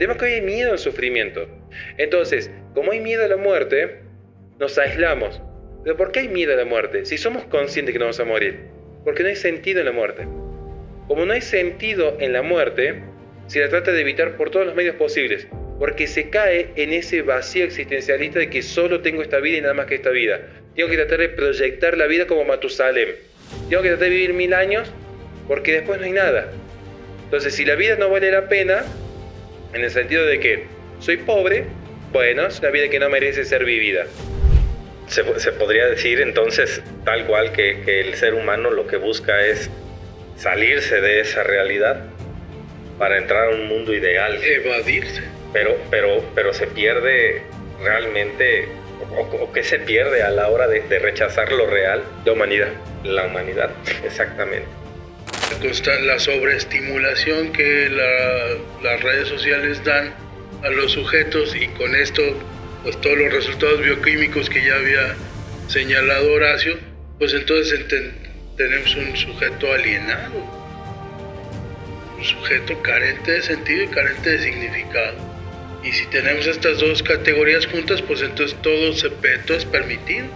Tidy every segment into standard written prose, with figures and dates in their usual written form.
tema es que hoy hay miedo al sufrimiento. Entonces, como hay miedo a la muerte, nos aislamos. ¿Pero por qué hay miedo a la muerte? Si somos conscientes que no vamos a morir. Porque no hay sentido en la muerte. Como no hay sentido en la muerte, se la trata de evitar por todos los medios posibles. Porque se cae en ese vacío existencialista de que solo tengo esta vida y nada más que esta vida. Tengo que tratar de proyectar la vida como Matusalem. Tengo que tratar de vivir 1000 años porque después no hay nada. Entonces, si la vida no vale la pena, en el sentido de que soy pobre, bueno, es una vida que no merece ser vivida. Se podría decir entonces, tal cual, que el ser humano lo que busca es salirse de esa realidad para entrar a un mundo ideal. Evadirse. Pero se pierde realmente, o ¿qué se pierde a la hora de rechazar lo real? La humanidad. La humanidad, exactamente. La sobreestimulación que las redes sociales dan a los sujetos, y con esto pues todos los resultados bioquímicos que ya había señalado Horacio, pues entonces tenemos un sujeto alienado, un sujeto carente de sentido y carente de significado. Y si tenemos estas dos categorías juntas, pues entonces todo es permitido,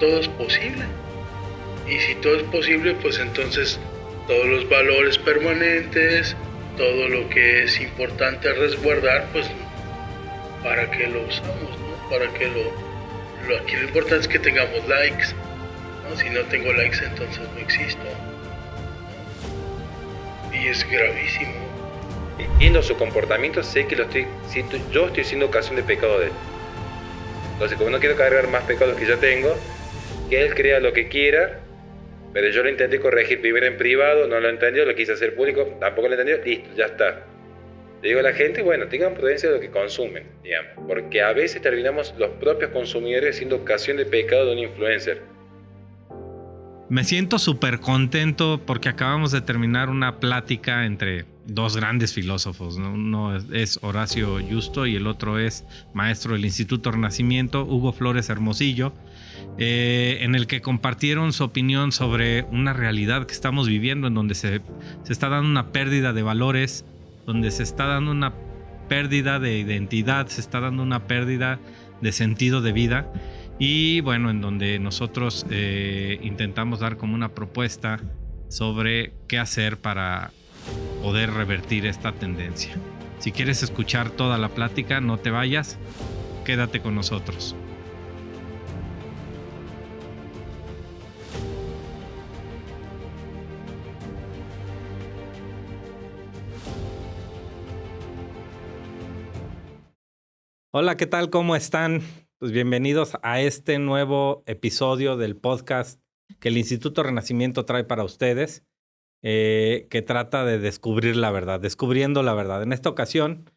todo es posible. Y si todo es posible, pues entonces todos los valores permanentes, todo lo que es importante resguardar, pues ¿para qué lo usamos, no? ¿Para qué aquí lo importante es que tengamos likes, ¿no? Si no tengo likes, entonces no existo, ¿no? Y es gravísimo. Viendo su comportamiento, sé que yo estoy siendo ocasión de pecado de él. Entonces, como no quiero cargar más pecados que ya tengo, que él crea lo que quiera. Pero yo lo intenté corregir primero en privado, no lo entendió, lo quise hacer público, tampoco lo entendió, listo, ya está. Le digo a la gente, bueno, tengan prudencia de lo que consumen, digamos, porque a veces terminamos los propios consumidores siendo ocasión de pecado de un influencer. Me siento súper contento porque acabamos de terminar una plática entre dos grandes filósofos, ¿no? Uno es Horacio Yusto y el otro es maestro del Instituto Renacimiento, Hugo Flores Hermosillo, en el que compartieron su opinión sobre una realidad que estamos viviendo en donde se está dando una pérdida de valores, donde se está dando una pérdida de identidad, se está dando una pérdida de sentido de vida. Y bueno, en donde nosotros intentamos dar como una propuesta sobre qué hacer para poder revertir esta tendencia. Si quieres escuchar toda la plática, no te vayas, quédate con nosotros. Hola, ¿qué tal? ¿Cómo están? Pues bienvenidos a este nuevo episodio del podcast que el Instituto Renacimiento trae para ustedes, que trata de descubrir la verdad, descubriendo la verdad. En esta ocasión,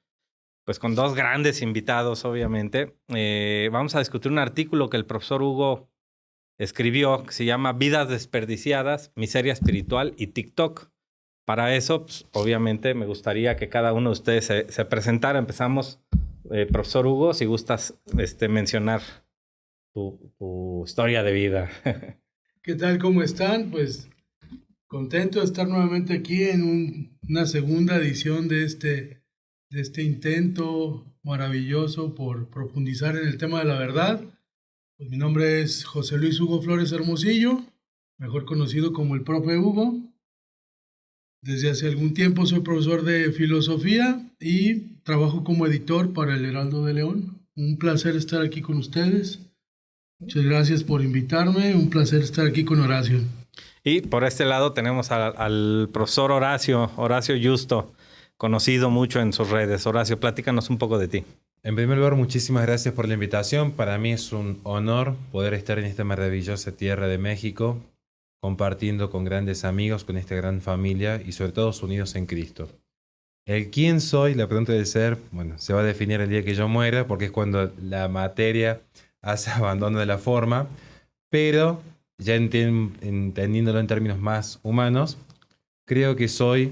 pues con dos grandes invitados, obviamente, vamos a discutir un artículo que el profesor Hugo escribió que se llama Vidas desperdiciadas, miseria espiritual y TikTok. Para eso, pues, obviamente, me gustaría que cada uno de ustedes se presentara. Empezamos. Profesor Hugo, si gustas mencionar tu historia de vida. ¿Qué tal? ¿Cómo están? Pues contento de estar nuevamente aquí en una segunda edición de este intento maravilloso por profundizar en el tema de la verdad. Pues mi nombre es José Luis Hugo Flores Hermosillo, mejor conocido como el profe Hugo. Desde hace algún tiempo soy profesor de filosofía y trabajo como editor para el Heraldo de León. Un placer estar aquí con ustedes. Muchas gracias por invitarme. Un placer estar aquí con Horacio. Y por este lado tenemos al profesor Horacio Yusto, conocido mucho en sus redes. Horacio, platícanos un poco de ti. En primer lugar, muchísimas gracias por la invitación. Para mí es un honor poder estar en esta maravillosa tierra de México, compartiendo con grandes amigos, con esta gran familia y sobre todo unidos en Cristo. El quién soy, la pregunta del ser, bueno, se va a definir el día que yo muera, porque es cuando la materia hace abandono de la forma, pero ya entendiéndolo en términos más humanos, creo que soy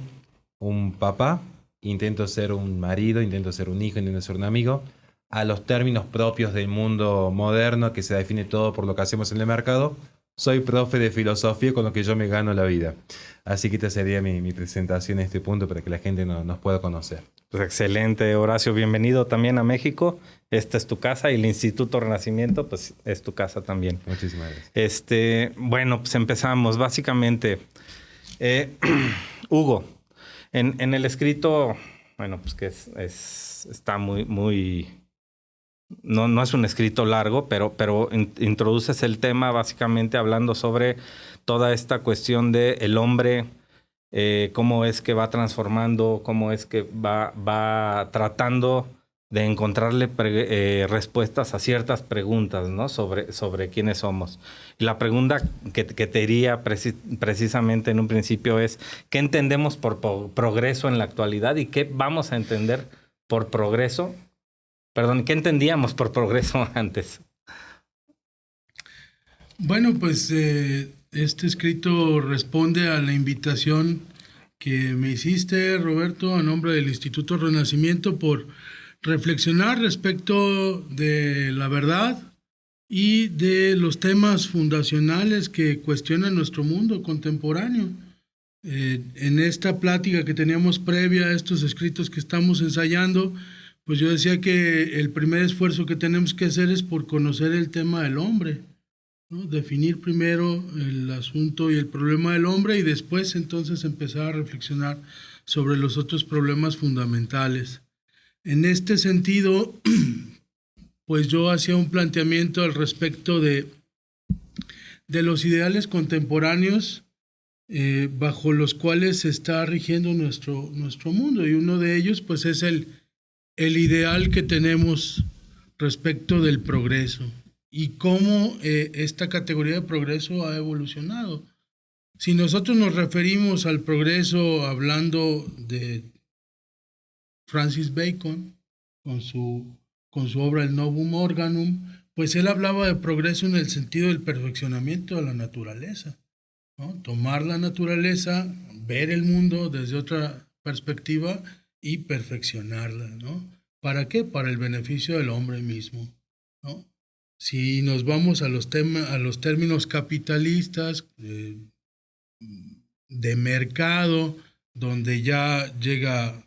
un papá, intento ser un marido, intento ser un hijo, intento ser un amigo, a los términos propios del mundo moderno, que se define todo por lo que hacemos en el mercado. soy profe de filosofía con lo que yo me gano la vida. Así que esta sería mi presentación en este punto para que la gente nos pueda conocer. Pues excelente, Horacio. Bienvenido también a México. Esta es tu casa y el Instituto Renacimiento, pues es tu casa también. Muchísimas gracias. Bueno, pues empezamos. Básicamente, Hugo, en el escrito, bueno, pues que está muy no es un escrito largo, pero introduces el tema básicamente hablando sobre toda esta cuestión de el hombre, cómo es que va transformando, cómo es que va tratando de encontrarle respuestas a ciertas preguntas, ¿no? sobre quiénes somos. Y la pregunta que te diría precisamente en un principio es, ¿qué entendemos por progreso en la actualidad y qué vamos a entender por progreso? Perdón, ¿qué entendíamos por progreso antes? Bueno, pues este escrito responde a la invitación que me hiciste, Roberto, a nombre del Instituto Renacimiento, por reflexionar respecto de la verdad y de los temas fundacionales que cuestionan nuestro mundo contemporáneo. En esta plática que teníamos previa a estos escritos que estamos ensayando, pues yo decía que el primer esfuerzo que tenemos que hacer es por conocer el tema del hombre, ¿no? Definir primero el asunto y el problema del hombre y después entonces empezar a reflexionar sobre los otros problemas fundamentales. En este sentido, pues yo hacía un planteamiento al respecto de los ideales contemporáneos bajo los cuales se está rigiendo nuestro mundo, y uno de ellos pues es el ideal que tenemos respecto del progreso y cómo esta categoría de progreso ha evolucionado. Si nosotros nos referimos al progreso hablando de Francis Bacon, con su obra El Novum Organum, pues él hablaba de progreso en el sentido del perfeccionamiento de la naturaleza, ¿no? Tomar la naturaleza, ver el mundo desde otra perspectiva y perfeccionarla, ¿no? ¿Para qué? Para el beneficio del hombre mismo, ¿no? Si nos vamos a los términos capitalistas de mercado, donde ya llega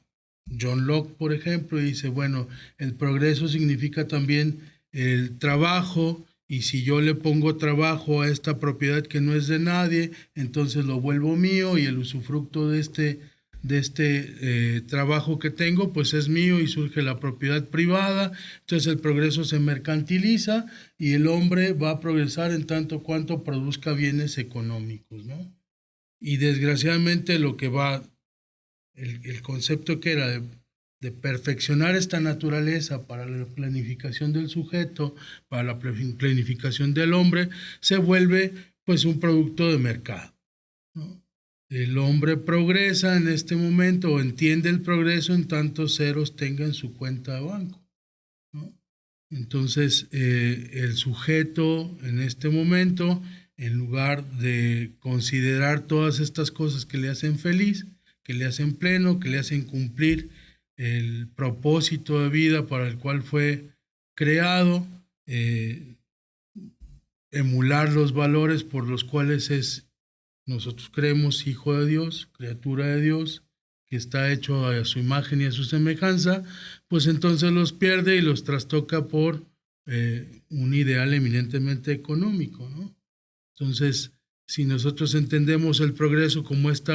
John Locke, por ejemplo, y dice, bueno, el progreso significa también el trabajo, y si yo le pongo trabajo a esta propiedad que no es de nadie, entonces lo vuelvo mío y el usufructo de este trabajo que tengo, pues es mío y surge la propiedad privada. Entonces el progreso se mercantiliza y el hombre va a progresar en tanto cuanto produzca bienes económicos, ¿no? Y desgraciadamente lo que va, el concepto que era de perfeccionar esta naturaleza para la planificación del sujeto, para la planificación del hombre, se vuelve pues un producto de mercado, ¿no? El hombre progresa en este momento o entiende el progreso en tantos ceros tenga en su cuenta de banco, ¿no? Entonces, el sujeto en este momento, en lugar de considerar todas estas cosas que le hacen feliz, que le hacen pleno, que le hacen cumplir el propósito de vida para el cual fue creado, emular los valores por los cuales nosotros creemos hijo de Dios, criatura de Dios, que está hecho a su imagen y a su semejanza, pues entonces los pierde y los trastoca por un ideal eminentemente económico, ¿no? Entonces, si nosotros entendemos el progreso como este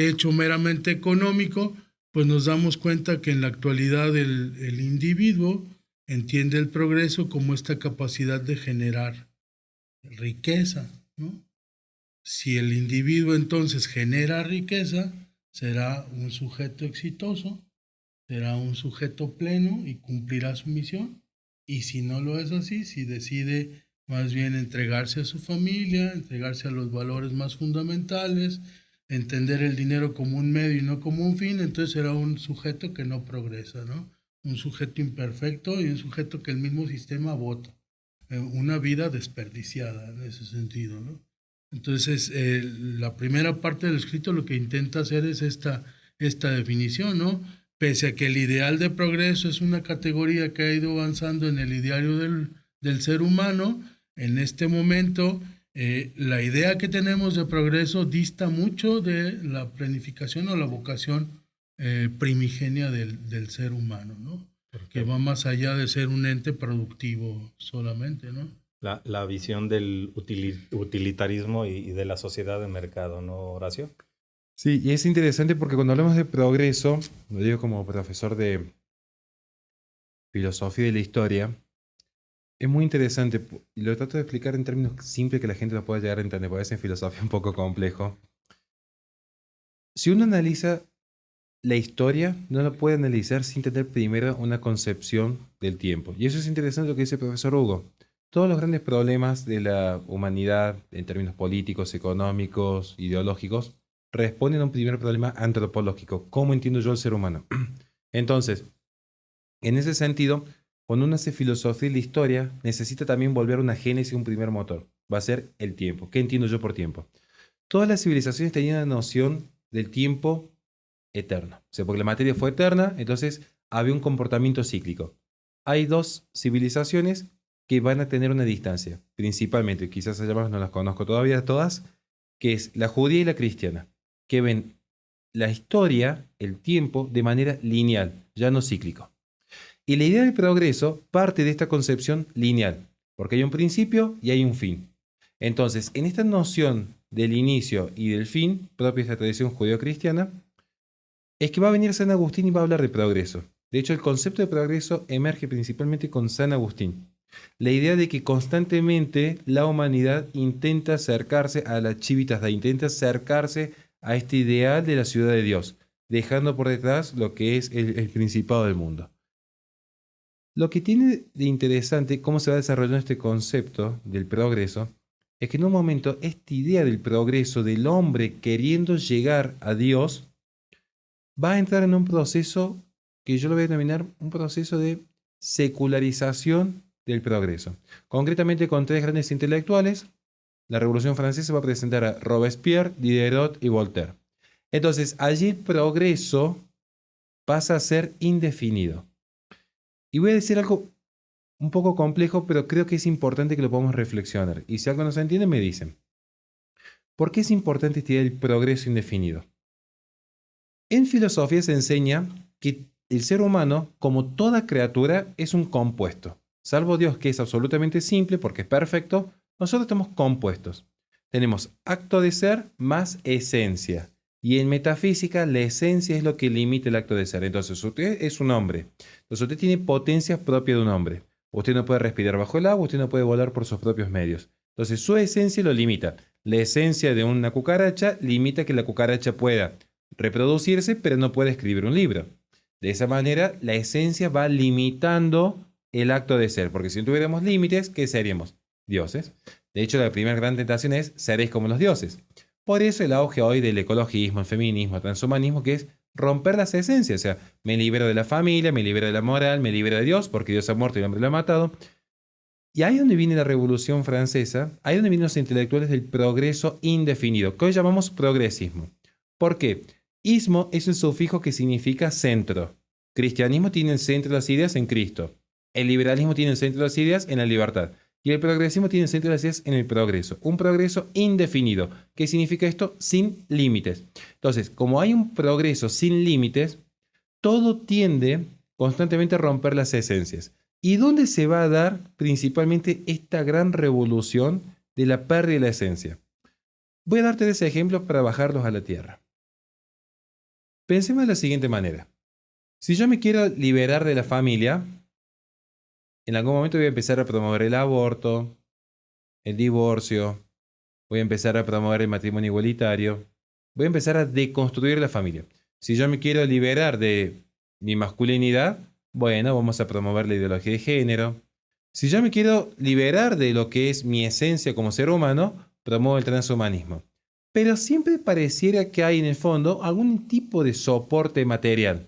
hecho meramente económico, pues nos damos cuenta que en la actualidad el individuo entiende el progreso como esta capacidad de generar riqueza, ¿no? Si el individuo entonces genera riqueza, será un sujeto exitoso, será un sujeto pleno y cumplirá su misión. Y si no lo es así, si decide más bien entregarse a su familia, entregarse a los valores más fundamentales, entender el dinero como un medio y no como un fin, entonces será un sujeto que no progresa, ¿no? Un sujeto imperfecto y un sujeto que el mismo sistema vota. Una vida desperdiciada en ese sentido, ¿no? Entonces, la primera parte del escrito lo que intenta hacer es esta definición, ¿no? Pese a que el ideal de progreso es una categoría que ha ido avanzando en el ideario del ser humano, en este momento la idea que tenemos de progreso dista mucho de la planificación o la vocación primigenia del ser humano, ¿no? Que va más allá de ser un ente productivo solamente, ¿no? La visión del utilitarismo y de la sociedad de mercado, ¿no, Horacio? Sí, y es interesante porque cuando hablamos de progreso, lo digo como profesor de filosofía de la historia, es muy interesante y lo trato de explicar en términos simples que la gente lo pueda llegar a entender, porque es en filosofía un poco complejo. Si uno analiza la historia, no la puede analizar sin tener primero una concepción del tiempo. Y eso es interesante lo que dice el profesor Hugo. Todos los grandes problemas de la humanidad en términos políticos, económicos, ideológicos, responden a un primer problema antropológico. ¿Cómo entiendo yo al ser humano? Entonces, en ese sentido, cuando uno hace filosofía y la historia, necesita también volver a una génesis, un primer motor. Va a ser el tiempo. ¿Qué entiendo yo por tiempo? Todas las civilizaciones tenían la noción del tiempo eterno. O sea, porque la materia fue eterna, entonces había un comportamiento cíclico. Hay dos civilizaciones que van a tener una distancia, principalmente, quizás allá más no las conozco todavía todas, que es la judía y la cristiana, que ven la historia, el tiempo, de manera lineal, ya no cíclico. Y la idea del progreso parte de esta concepción lineal, porque hay un principio y hay un fin. Entonces, en esta noción del inicio y del fin, propia de esta tradición judeo-cristiana, es que va a venir San Agustín y va a hablar de progreso. De hecho, el concepto de progreso emerge principalmente con San Agustín. La idea de que constantemente la humanidad intenta acercarse a la civitas Dei, intenta acercarse a este ideal de la ciudad de Dios, dejando por detrás lo que es el principado del mundo. Lo que tiene de interesante cómo se va desarrollando este concepto del progreso es que en un momento esta idea del progreso del hombre queriendo llegar a Dios va a entrar en un proceso que yo lo voy a denominar un proceso de secularización del progreso. Concretamente con tres grandes intelectuales, la Revolución Francesa va a presentar a Robespierre, Diderot y Voltaire. Entonces, allí el progreso pasa a ser indefinido. Y voy a decir algo un poco complejo, pero creo que es importante que lo podamos reflexionar. Y si algo no se entiende, me dicen. ¿Por qué es importante esta idea del progreso indefinido? En filosofía se enseña que el ser humano, como toda criatura, es un compuesto. Salvo Dios, que es absolutamente simple porque es perfecto, nosotros estamos compuestos. Tenemos acto de ser más esencia. Y en metafísica, la esencia es lo que limita el acto de ser. Entonces, usted es un hombre. Entonces, usted tiene potencias propias de un hombre. Usted no puede respirar bajo el agua, usted no puede volar por sus propios medios. Entonces, su esencia lo limita. La esencia de una cucaracha limita que la cucaracha pueda reproducirse, pero no puede escribir un libro. De esa manera, la esencia va limitando el acto de ser, porque si no tuviéramos límites, ¿qué seríamos? Dioses. De hecho, la primera gran tentación es seréis como los dioses. Por eso el auge hoy del ecologismo, el feminismo, el transhumanismo, que es romper las esencias. O sea, me libero de la familia, me libero de la moral, me libero de Dios, porque Dios ha muerto y el hombre lo ha matado. Y ahí es donde viene la Revolución Francesa, ahí es donde vienen los intelectuales del progreso indefinido, que hoy llamamos progresismo. ¿Por qué? Ismo es el sufijo que significa centro. Cristianismo tiene el centro de las ideas en Cristo. El liberalismo tiene el centro de las ideas en la libertad. Y el progresismo tiene el centro de las ideas en el progreso. Un progreso indefinido. ¿Qué significa esto? Sin límites. Entonces, como hay un progreso sin límites, todo tiende constantemente a romper las esencias. ¿Y dónde se va a dar principalmente esta gran revolución de la pérdida de la esencia? Voy a darte ese ejemplo para bajarlos a la tierra. Pensemos de la siguiente manera. Si yo me quiero liberar de la familia, en algún momento voy a empezar a promover el aborto, el divorcio, voy a empezar a promover el matrimonio igualitario, voy a empezar a deconstruir la familia. Si yo me quiero liberar de mi masculinidad, bueno, vamos a promover la ideología de género. Si yo me quiero liberar de lo que es mi esencia como ser humano, promuevo el transhumanismo. Pero siempre pareciera que hay en el fondo algún tipo de soporte material.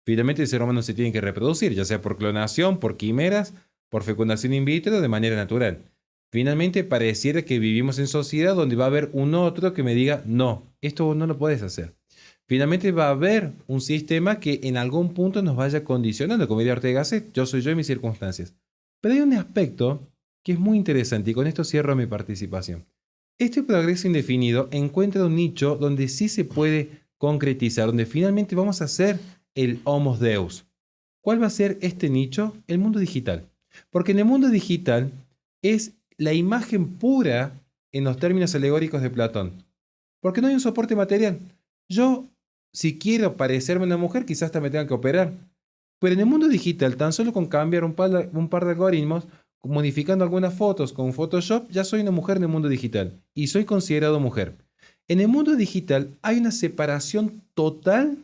Finalmente el ser humano se tiene que reproducir, ya sea por clonación, por quimeras, por fecundación in vitro, de manera natural. Finalmente pareciera que vivimos en sociedad donde va a haber un otro que me diga, no, esto no lo puedes hacer. Finalmente va a haber un sistema que en algún punto nos vaya condicionando, como diría Ortega Gasset, yo soy yo y mis circunstancias. Pero hay un aspecto que es muy interesante y con esto cierro mi participación. Este progreso indefinido encuentra un nicho donde sí se puede concretizar, donde finalmente vamos a ser el Homo Deus. ¿Cuál va a ser este nicho? El mundo digital. Porque en el mundo digital es la imagen pura en los términos alegóricos de Platón. Porque no hay un soporte material. Yo, si quiero parecerme una mujer, quizás hasta me tenga que operar. Pero en el mundo digital, tan solo con cambiar un par de algoritmos, modificando algunas fotos con Photoshop, ya soy una mujer en el mundo digital. Y soy considerado mujer. En el mundo digital hay una separación total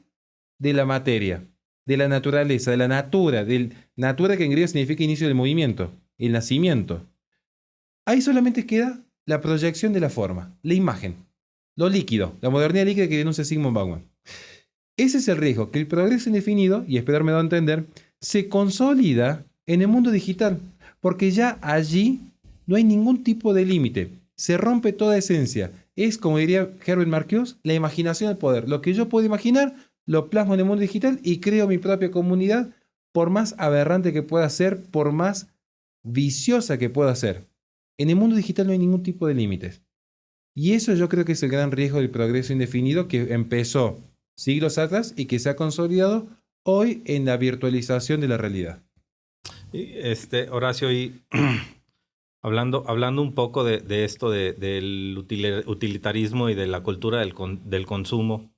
de la materia, de la naturaleza, de la natura, del natura que en griego significa inicio del movimiento, el nacimiento. Ahí solamente queda la proyección de la forma, la imagen, lo líquido, la modernidad líquida que denuncia Zygmunt Bauman. Ese es el riesgo, que el progreso indefinido, y espero me da a entender, se consolida en el mundo digital, porque ya allí no hay ningún tipo de límite, se rompe toda esencia. Es, como diría Herbert Marcuse, la imaginación del poder. Lo que yo puedo imaginar, lo plasmo en el mundo digital y creo mi propia comunidad, por más aberrante que pueda ser, por más viciosa que pueda ser. En el mundo digital no hay ningún tipo de límites. Y eso yo creo que es el gran riesgo del progreso indefinido que empezó siglos atrás y que se ha consolidado hoy en la virtualización de la realidad. Horacio, y hablando un poco de esto del utilitarismo y de la cultura del consumo,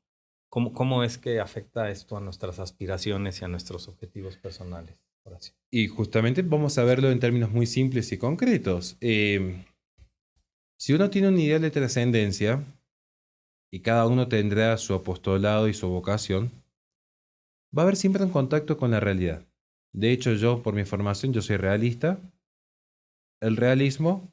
¿cómo es que afecta esto a nuestras aspiraciones y a nuestros objetivos personales, Horacio? Y justamente vamos a verlo en términos muy simples y concretos. Si uno tiene un ideal de trascendencia, y cada uno tendrá su apostolado y su vocación, va a haber siempre un contacto con la realidad. De hecho, yo, por mi formación, yo soy realista. El realismo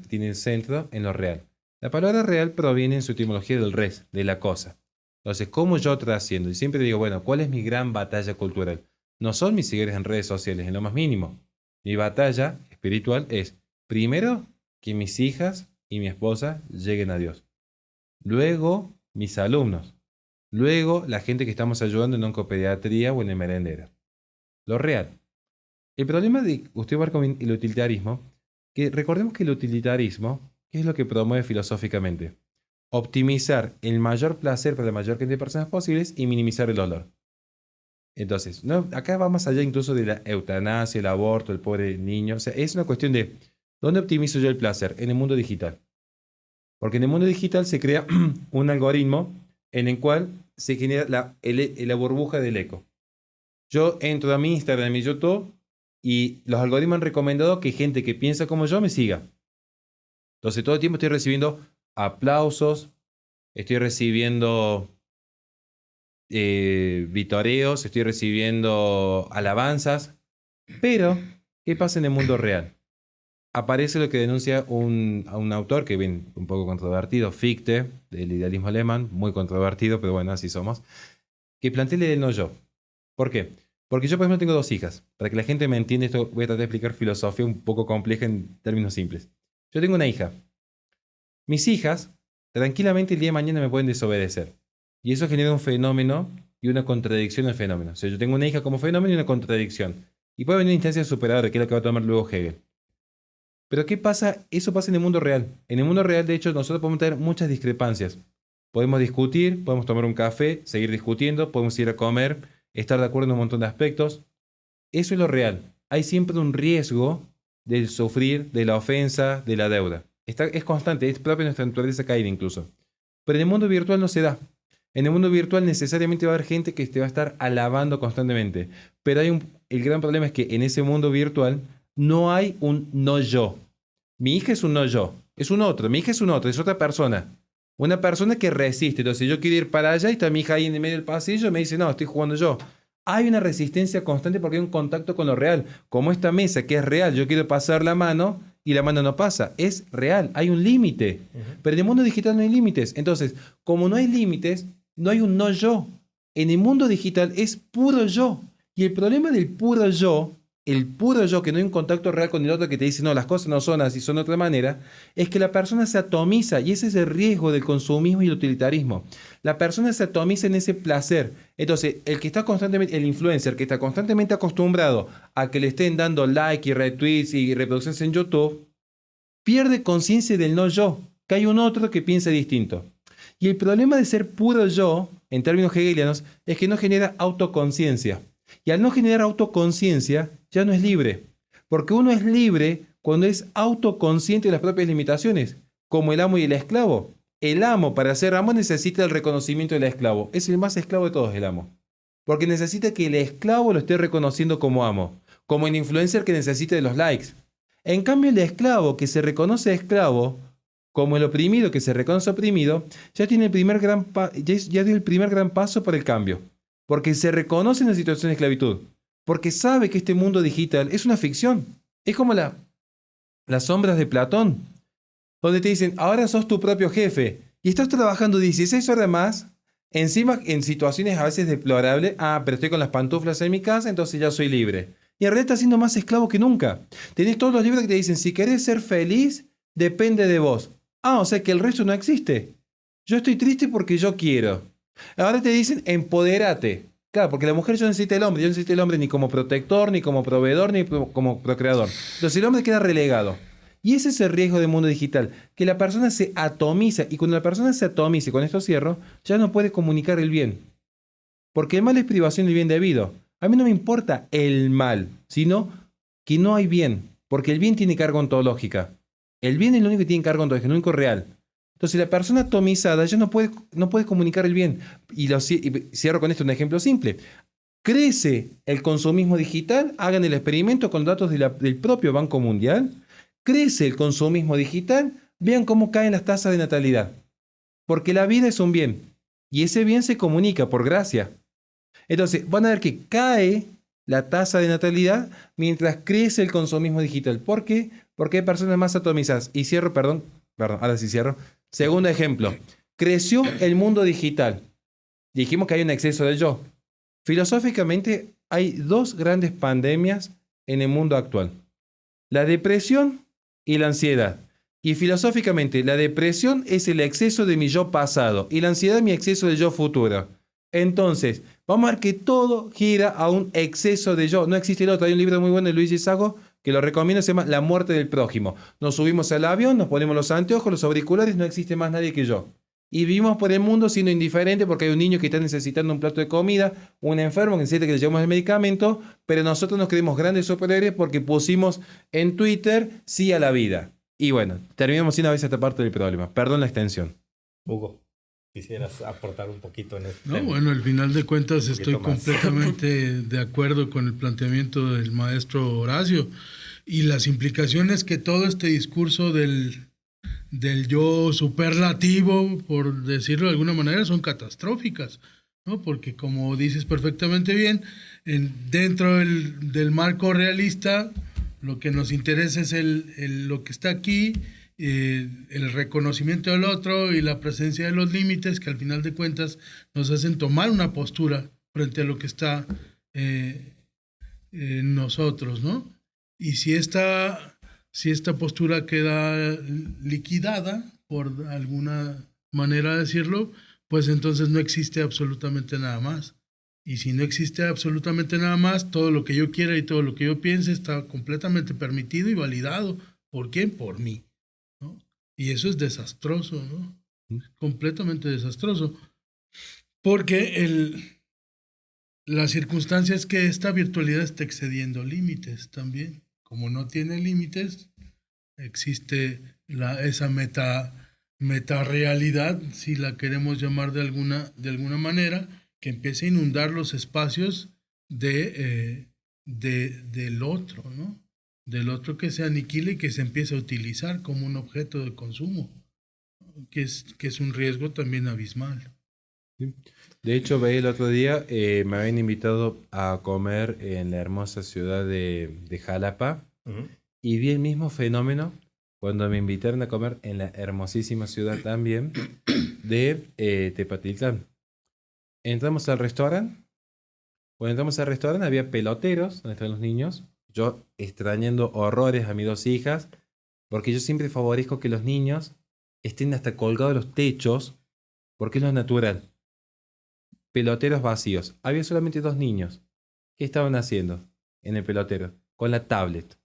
tiene el centro en lo real. La palabra real proviene en su etimología del res, de la cosa. Entonces, ¿cómo yo trasciendo? Y siempre digo, bueno, ¿cuál es mi gran batalla cultural? No son mis seguidores en redes sociales, en lo más mínimo. Mi batalla espiritual es, primero, que mis hijas y mi esposa lleguen a Dios. Luego, mis alumnos. Luego, la gente que estamos ayudando en oncopediatría o en el merendero. Lo real. El problema de usted va con el utilitarismo, que recordemos que el utilitarismo, ¿qué es lo que promueve filosóficamente? Optimizar el mayor placer para la mayor cantidad de personas posibles y minimizar el dolor. Entonces, acá va más allá incluso de la eutanasia, el aborto, el pobre niño. O sea, es una cuestión de, ¿dónde optimizo yo el placer? En el mundo digital. Porque en el mundo digital se crea un algoritmo en el cual se genera la burbuja del eco. Yo entro a mi Instagram, a mi YouTube, y los algoritmos han recomendado que gente que piensa como yo me siga. Entonces todo el tiempo estoy recibiendo aplausos, estoy recibiendo vitoreos, estoy recibiendo alabanzas. Pero, ¿qué pasa en el mundo real? Aparece lo que denuncia un autor que viene un poco controvertido, Fichte, del idealismo alemán, muy controvertido, pero bueno, así somos, que plantea el no yo. ¿Por qué? Porque yo, por ejemplo, tengo 2 hijas. Para que la gente me entienda, esto voy a tratar de explicar filosofía un poco compleja en términos simples. Yo tengo una hija. Mis hijas, tranquilamente el día de mañana me pueden desobedecer. Y eso genera un fenómeno y una contradicción al fenómeno. O sea, yo tengo una hija como fenómeno y una contradicción. Y puede venir una instancia superadora, que es lo que va a tomar luego Hegel. Pero ¿qué pasa? Eso pasa en el mundo real. En el mundo real, de hecho, nosotros podemos tener muchas discrepancias. Podemos discutir, podemos tomar un café, seguir discutiendo, podemos ir a comer, estar de acuerdo en un montón de aspectos. Eso es lo real. Hay siempre un riesgo del sufrir, de la ofensa, de la deuda. Es constante, es propia de nuestra naturaleza caída incluso. Pero en el mundo virtual no se da. En el mundo virtual necesariamente va a haber gente que te va a estar alabando constantemente. Pero el gran problema es que en ese mundo virtual no hay un no yo. Mi hija es un no yo. Es un otro. Mi hija es un otro. Es otra persona. Una persona que resiste. Entonces yo quiero ir para allá y está mi hija ahí en el medio del pasillo y me dice, no, estoy jugando yo. Hay una resistencia constante porque hay un contacto con lo real. Como esta mesa que es real, yo quiero pasar la mano y la mano no pasa. Es real. Hay un límite. Pero en el mundo digital no hay límites. Entonces, como no hay límites, no hay un no yo. En el mundo digital es puro yo. Y el problema del puro yo el puro yo, que no hay un contacto real con el otro que te dice, no, las cosas no son así, son de otra manera, es que la persona se atomiza, y ese es el riesgo del consumismo y el utilitarismo. La persona se atomiza en ese placer. Entonces, el que está constantemente, el influencer que está constantemente acostumbrado a que le estén dando like y retweets y reproducciones en YouTube, pierde conciencia del no yo, que hay un otro que piensa distinto. Y el problema de ser puro yo, en términos hegelianos, es que no genera autoconciencia. Y al no generar autoconciencia, ya no es libre. Porque uno es libre cuando es autoconsciente de las propias limitaciones, como el amo y el esclavo. El amo, para ser amo, necesita el reconocimiento del esclavo. Es el más esclavo de todos, el amo. Porque necesita que el esclavo lo esté reconociendo como amo, como el influencer que necesita de los likes. En cambio, el esclavo que se reconoce esclavo, como el oprimido que se reconoce oprimido, ya tiene el primer ya dio el primer gran paso para el cambio. Porque se reconoce en la situación de esclavitud. Porque sabe que este mundo digital es una ficción. Es como las sombras de Platón, donde te dicen, ahora sos tu propio jefe. Y estás trabajando 16 horas más, encima en situaciones a veces deplorables. Ah, pero estoy con las pantuflas en mi casa, entonces ya soy libre. Y en realidad estás siendo más esclavo que nunca. Tenés todos los libros que te dicen, si querés ser feliz, depende de vos. Ah, o sea que el resto no existe. Yo estoy triste porque yo quiero. Ahora te dicen, empodérate. Claro, porque la mujer yo necesito el hombre. Yo necesito el hombre ni como protector, ni como proveedor, ni como procreador. Entonces el hombre queda relegado. Y ese es el riesgo del mundo digital, que la persona se atomiza. Y cuando la persona se atomiza, y con esto cierro, ya no puede comunicar el bien. Porque el mal es privación del bien debido. A mí no me importa el mal, sino que no hay bien. Porque el bien tiene carga ontológica. El bien es lo único que tiene carga ontológica, es lo único real. Entonces la persona atomizada ya no puede comunicar el bien. Y cierro con esto un ejemplo simple. Crece el consumismo digital, hagan el experimento con datos del propio Banco Mundial. Crece el consumismo digital, vean cómo caen las tasas de natalidad. Porque la vida es un bien. Y ese bien se comunica por gracia. Entonces van a ver que cae la tasa de natalidad mientras crece el consumismo digital. ¿Por qué? Porque hay personas más atomizadas. Y cierro, perdón, ahora sí cierro. Segundo ejemplo, creció el mundo digital. Dijimos que hay un exceso de yo. Filosóficamente hay dos grandes pandemias en el mundo actual. La depresión y la ansiedad. Y filosóficamente, la depresión es el exceso de mi yo pasado y la ansiedad mi exceso de yo futuro. Entonces, vamos a ver que todo gira a un exceso de yo. No existe el otro. Hay un libro muy bueno de Luigi Sago que lo recomiendo, se llama La muerte del prójimo. Nos subimos al avión, nos ponemos los anteojos, los auriculares, no existe más nadie que yo. Y vivimos por el mundo siendo indiferente porque hay un niño que está necesitando un plato de comida, un enfermo que necesita que le llevemos el medicamento, pero nosotros nos creemos grandes superhéroes porque pusimos en Twitter sí a la vida. Y bueno, terminamos sin a veces esta parte del problema. Perdón la extensión. Hugo, quisieras aportar un poquito en esto. No, bueno, al final de cuentas estoy completamente de acuerdo con el planteamiento del maestro Horacio y las implicaciones que todo este discurso del yo superlativo, por decirlo de alguna manera, son catastróficas, ¿no? Porque como dices perfectamente bien, dentro del marco realista, lo que nos interesa es lo que está aquí, el reconocimiento del otro y la presencia de los límites que al final de cuentas nos hacen tomar una postura frente a lo que está en nosotros, ¿no? Y si esta postura queda liquidada, por alguna manera de decirlo, pues entonces no existe absolutamente nada más. Y si no existe absolutamente nada más, todo lo que yo quiera y todo lo que yo piense está completamente permitido y validado. ¿Por quién? Por mí, ¿no? Y eso es desastroso, ¿no? Completamente desastroso. Porque la circunstancia es que esta virtualidad está excediendo límites también. Como no tiene límites, existe esa metarealidad, si la queremos llamar de alguna manera, que empieza a inundar los espacios del otro, ¿no? Del otro que se aniquila y que se empieza a utilizar como un objeto de consumo, que es un riesgo también abismal. De hecho, veía el otro día, me habían invitado a comer en la hermosa ciudad de Jalapa. Y vi el mismo fenómeno cuando me invitaron a comer en la hermosísima ciudad también de Tepatitlán. Entramos al restaurante. Cuando entramos al restaurante había peloteros donde están los niños. yo extrañando horrores a mis 2 hijas, porque yo siempre favorezco que los niños estén hasta colgados de los techos, porque es lo natural. Peloteros vacíos. Había solamente 2 niños. ¿Qué estaban haciendo en el pelotero? Con la tablet.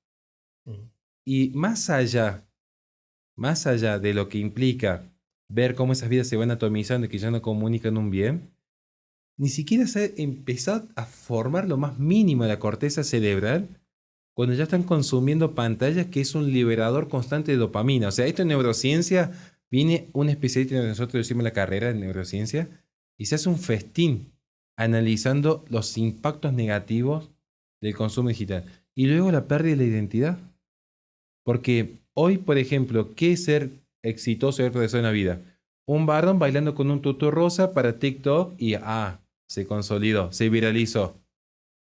Y más allá de lo que implica ver cómo esas vidas se van atomizando y que ya no comunican un bien, ni siquiera se ha empezado a formar lo más mínimo de la corteza cerebral cuando ya están consumiendo pantallas, que es un liberador constante de dopamina. O sea, esto en neurociencia, viene un especialista, nosotros decimos la carrera de neurociencia, y se hace un festín analizando los impactos negativos del consumo digital. Y luego la pérdida de la identidad. Porque hoy, por ejemplo, ¿qué es ser exitoso y progresar en la vida? Un varón bailando con un tutú rosa para TikTok y se consolidó, se viralizó.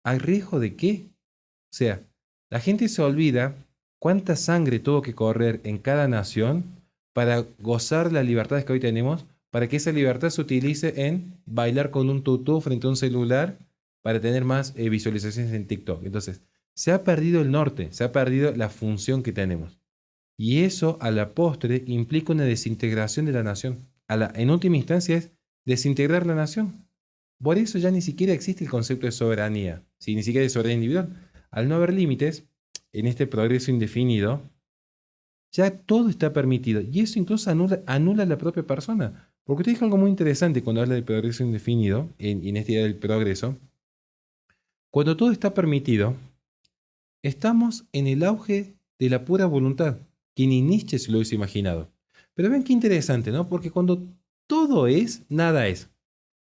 ¿Al riesgo de qué? O sea, la gente se olvida cuánta sangre tuvo que correr en cada nación para gozar las libertades que hoy tenemos, para que esa libertad se utilice en bailar con un tutú frente a un celular para tener más visualizaciones en TikTok. Entonces, se ha perdido el norte, se ha perdido la función que tenemos. Y eso, a la postre, implica una desintegración de la nación. En última instancia es desintegrar la nación. Por eso ya ni siquiera existe el concepto de soberanía, ¿sí? Ni siquiera de soberanía individual. Al no haber límites, en este progreso indefinido, ya todo está permitido. Y eso incluso anula a la propia persona. Porque usted dijo algo muy interesante cuando habla del progreso indefinido, en esta idea del progreso. Cuando todo está permitido, estamos en el auge de la pura voluntad, que ni Nietzsche se lo hubiese imaginado. Pero ven qué interesante, ¿no? Porque cuando todo es, nada es.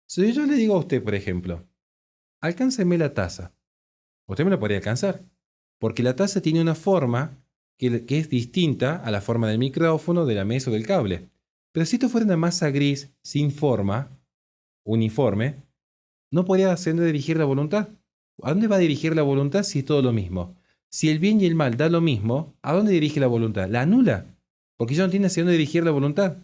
Si yo le digo a usted, por ejemplo, alcánceme la taza, usted me la podría alcanzar, porque la taza tiene una forma que es distinta a la forma del micrófono, de la mesa o del cable. Pero si esto fuera una masa gris, sin forma, uniforme, no podría hacer dirigir la voluntad. ¿A dónde va a dirigir la voluntad si es todo lo mismo? Si el bien y el mal da lo mismo, ¿a dónde dirige la voluntad? La anula, porque ya no tiene hacia dónde dirigir la voluntad.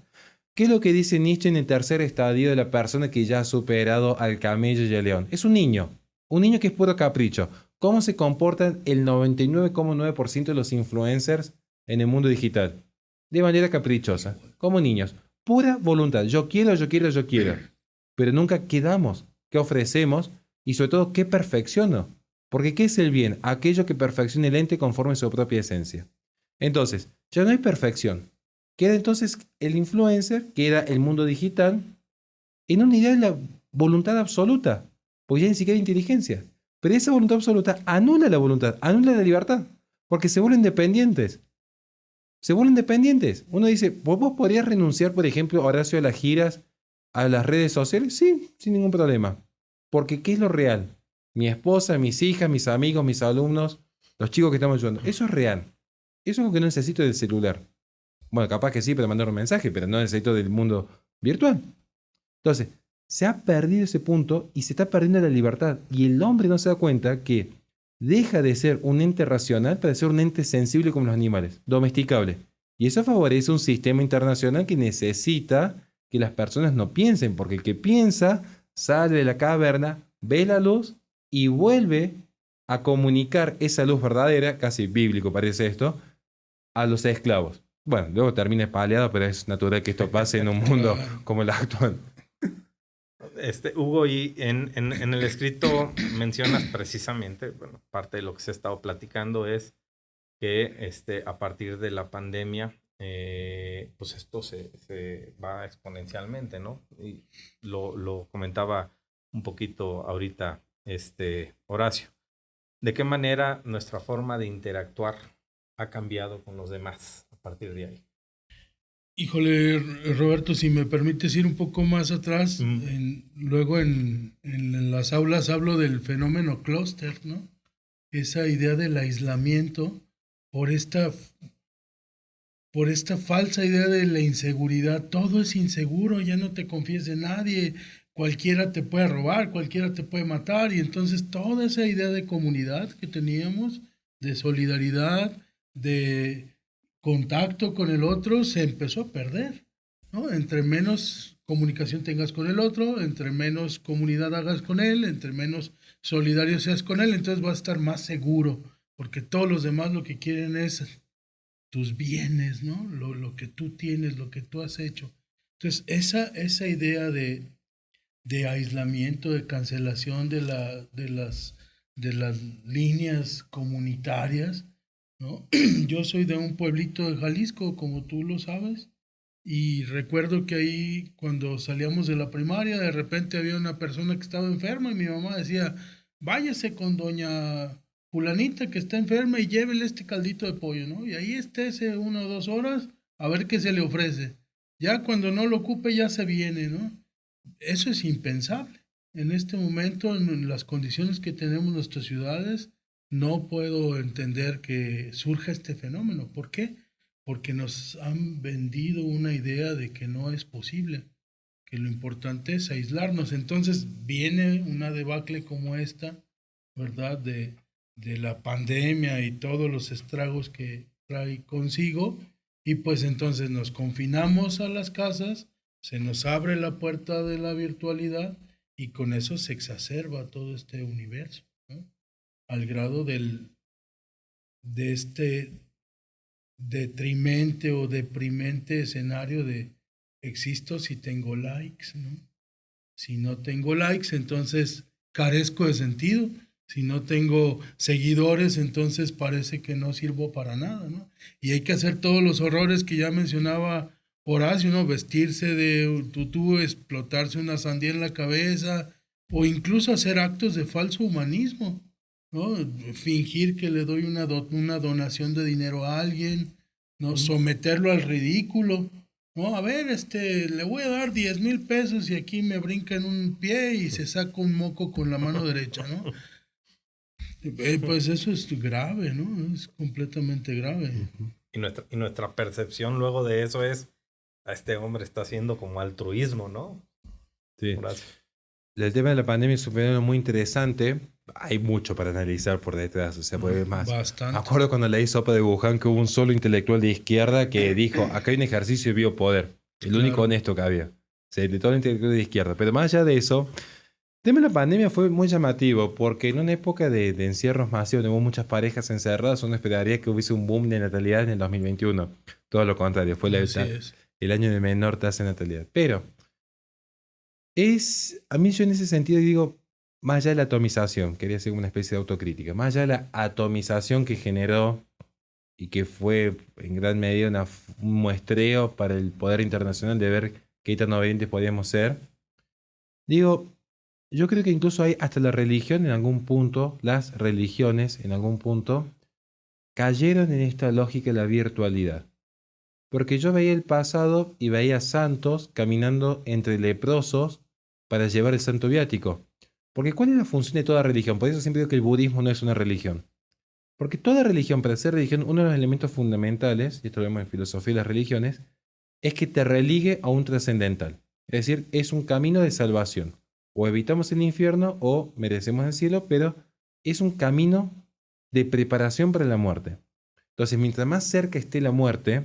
¿Qué es lo que dice Nietzsche en el tercer estadio de la persona que ya ha superado al camello y al león? Es un niño que es puro capricho. ¿Cómo se comportan el 99,9% de los influencers en el mundo digital? De manera caprichosa, como niños. Pura voluntad. Yo quiero. Pero nunca quedamos. ¿Qué ofrecemos? Y sobre todo, ¿qué perfecciono? Porque ¿qué es el bien? Aquello que perfecciona el ente conforme a su propia esencia. Entonces, ya no hay perfección. Queda entonces el influencer, queda el mundo digital, en una idea de la voluntad absoluta, porque ya ni siquiera hay inteligencia. Pero esa voluntad absoluta anula la voluntad, anula la libertad, porque se vuelven dependientes. Uno dice, ¿vos podrías renunciar, por ejemplo, Horacio, a las giras, a las redes sociales? Sí, sin ningún problema. Porque ¿qué es lo real? Mi esposa, mis hijas, mis amigos, mis alumnos, los chicos que estamos ayudando. Eso es real. Eso es lo que no necesito del celular. Bueno, capaz que sí para mandar un mensaje, pero no necesito del mundo virtual. Entonces, se ha perdido ese punto y se está perdiendo la libertad. Y el hombre no se da cuenta que deja de ser un ente racional para ser un ente sensible como los animales, domesticable. Y eso favorece un sistema internacional que necesita que las personas no piensen, porque el que piensa sale de la caverna, ve la luz y vuelve a comunicar esa luz verdadera, casi bíblico parece esto, a los esclavos. Bueno, luego termina espaleado, pero es natural que esto pase en un mundo como el actual. Hugo, y en el escrito mencionas precisamente, bueno, parte de lo que se ha estado platicando es que a partir de la pandemia, pues esto se va exponencialmente, ¿no? Y lo comentaba un poquito ahorita Horacio. ¿De qué manera nuestra forma de interactuar ha cambiado con los demás a partir de ahí? Híjole, Roberto, si me permites ir un poco más atrás, luego en las aulas hablo del fenómeno clúster, ¿no? Esa idea del aislamiento por esta falsa idea de la inseguridad. Todo es inseguro, ya no te confíes de nadie, cualquiera te puede robar, cualquiera te puede matar, y entonces toda esa idea de comunidad que teníamos, de solidaridad, de contacto con el otro, se empezó a perder, ¿no? Entre menos comunicación tengas con el otro, entre menos comunidad hagas con él, entre menos solidario seas con él, entonces vas a estar más seguro, porque todos los demás lo que quieren es tus bienes, ¿no? Lo que tú tienes, lo que tú has hecho. Entonces, esa idea de aislamiento, de cancelación de las líneas comunitarias, ¿no? Yo soy de un pueblito de Jalisco, como tú lo sabes, y recuerdo que ahí cuando salíamos de la primaria, de repente había una persona que estaba enferma y mi mamá decía, váyase con doña fulanita que está enferma y llévele este caldito de pollo, ¿no? Y ahí estése 1 o 2 horas a ver qué se le ofrece. Ya cuando no lo ocupe ya se viene, ¿no? Eso es impensable. En este momento, en las condiciones que tenemos nuestras ciudades, no puedo entender que surja este fenómeno. ¿Por qué? Porque nos han vendido una idea de que no es posible, que lo importante es aislarnos. Entonces viene una debacle como esta, ¿verdad? De la pandemia y todos los estragos que trae consigo, y pues entonces nos confinamos a las casas, se nos abre la puerta de la virtualidad y con eso se exacerba todo este universo, ¿no? Al grado de este detrimente o deprimente escenario de existo si tengo likes, ¿no? Si no tengo likes, entonces carezco de sentido. Si no tengo seguidores, entonces parece que no sirvo para nada, ¿no? Y hay que hacer todos los horrores que ya mencionaba Horacio, ¿no? Vestirse de tutú, explotarse una sandía en la cabeza, o incluso hacer actos de falso humanismo, ¿no? Fingir que le doy una donación de dinero a alguien, ¿no? Someterlo al ridículo, ¿no? A ver, le voy a dar 10,000 pesos y aquí me brinca en un pie y se saca un moco con la mano derecha, ¿no? Pues eso es grave, ¿no? Es completamente grave. Y nuestra percepción luego de eso es, a este hombre está haciendo como altruismo, ¿no? Sí. Gracias. El tema de la pandemia es un fenómeno muy interesante. Hay mucho para analizar por detrás, o sea, puede ver más. Bastante. Me acuerdo cuando leí Sopa de Wuhan que hubo un solo intelectual de izquierda que dijo, acá hay un ejercicio de biopoder, el único honesto que había. O sea, de todo el intelectual de izquierda. Pero más allá de eso, el tema de la pandemia fue muy llamativo, porque en una época de encierros masivos, donde hubo muchas parejas encerradas, uno esperaría que hubiese un boom de natalidad en el 2021. Todo lo contrario, fue el año de menor tasa de natalidad. Pero a mí yo en ese sentido digo, más allá de la atomización, quería hacer una especie de autocrítica, más allá de la atomización que generó y que fue en gran medida un muestreo para el poder internacional de ver qué tan obedientes podíamos ser, digo, yo creo que incluso hay hasta la religión en algún punto, las religiones en algún punto, cayeron en esta lógica de la virtualidad. Porque yo veía el pasado y veía santos caminando entre leprosos para llevar el santo viático. Porque ¿cuál es la función de toda religión? Por eso siempre digo que el budismo no es una religión. Porque toda religión, para ser religión, uno de los elementos fundamentales, y esto lo vemos en filosofía de las religiones, es que te religue a un trascendental. Es decir, es un camino de salvación. O evitamos el infierno o merecemos el cielo, pero es un camino de preparación para la muerte. Entonces, mientras más cerca esté la muerte,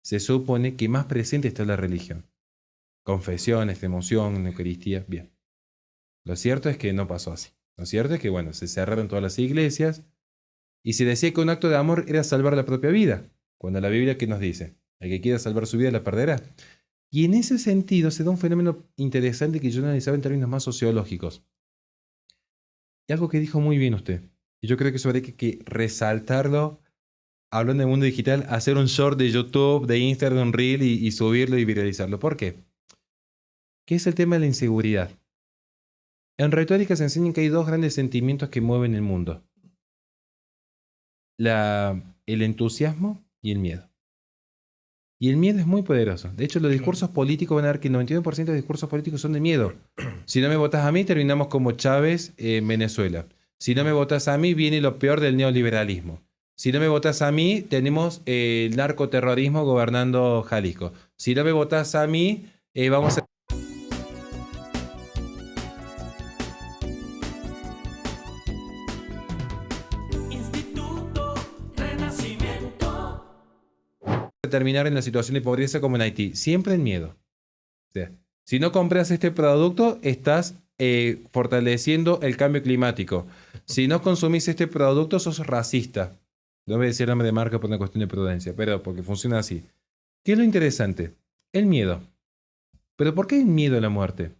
se supone que más presente está la religión. Confesión, emoción, Eucaristía, bien. Lo cierto es que no pasó así. Lo cierto es que, bueno, se cerraron todas las iglesias y se decía que un acto de amor era salvar la propia vida. Cuando la Biblia, ¿qué nos dice? El que quiera salvar su vida la perderá. Y en ese sentido se da un fenómeno interesante que yo analizaba en términos más sociológicos. Y algo que dijo muy bien usted. Y yo creo que eso habría que resaltarlo, hablando del mundo digital, hacer un short de YouTube, de Instagram, un reel y subirlo y viralizarlo. ¿Por qué? ¿Qué es el tema de la inseguridad? En retórica se enseña que hay dos grandes sentimientos que mueven el mundo. El entusiasmo y el miedo. Y el miedo es muy poderoso. De hecho, los discursos políticos van a ver que el 99% de los discursos políticos son de miedo. Si no me votas a mí, terminamos como Chávez en Venezuela. Si no me votas a mí, viene lo peor del neoliberalismo. Si no me votas a mí, tenemos el narcoterrorismo gobernando Jalisco. Si no me votas a mí, vamos a... terminar en la situación de pobreza como en Haití. Siempre el miedo. O sea, si no compras este producto, estás fortaleciendo el cambio climático. Si no consumís este producto, sos racista. No voy a decir nombre de marca por una cuestión de prudencia, pero porque funciona así. ¿Qué es lo interesante? El miedo. ¿Pero por qué hay miedo a la muerte?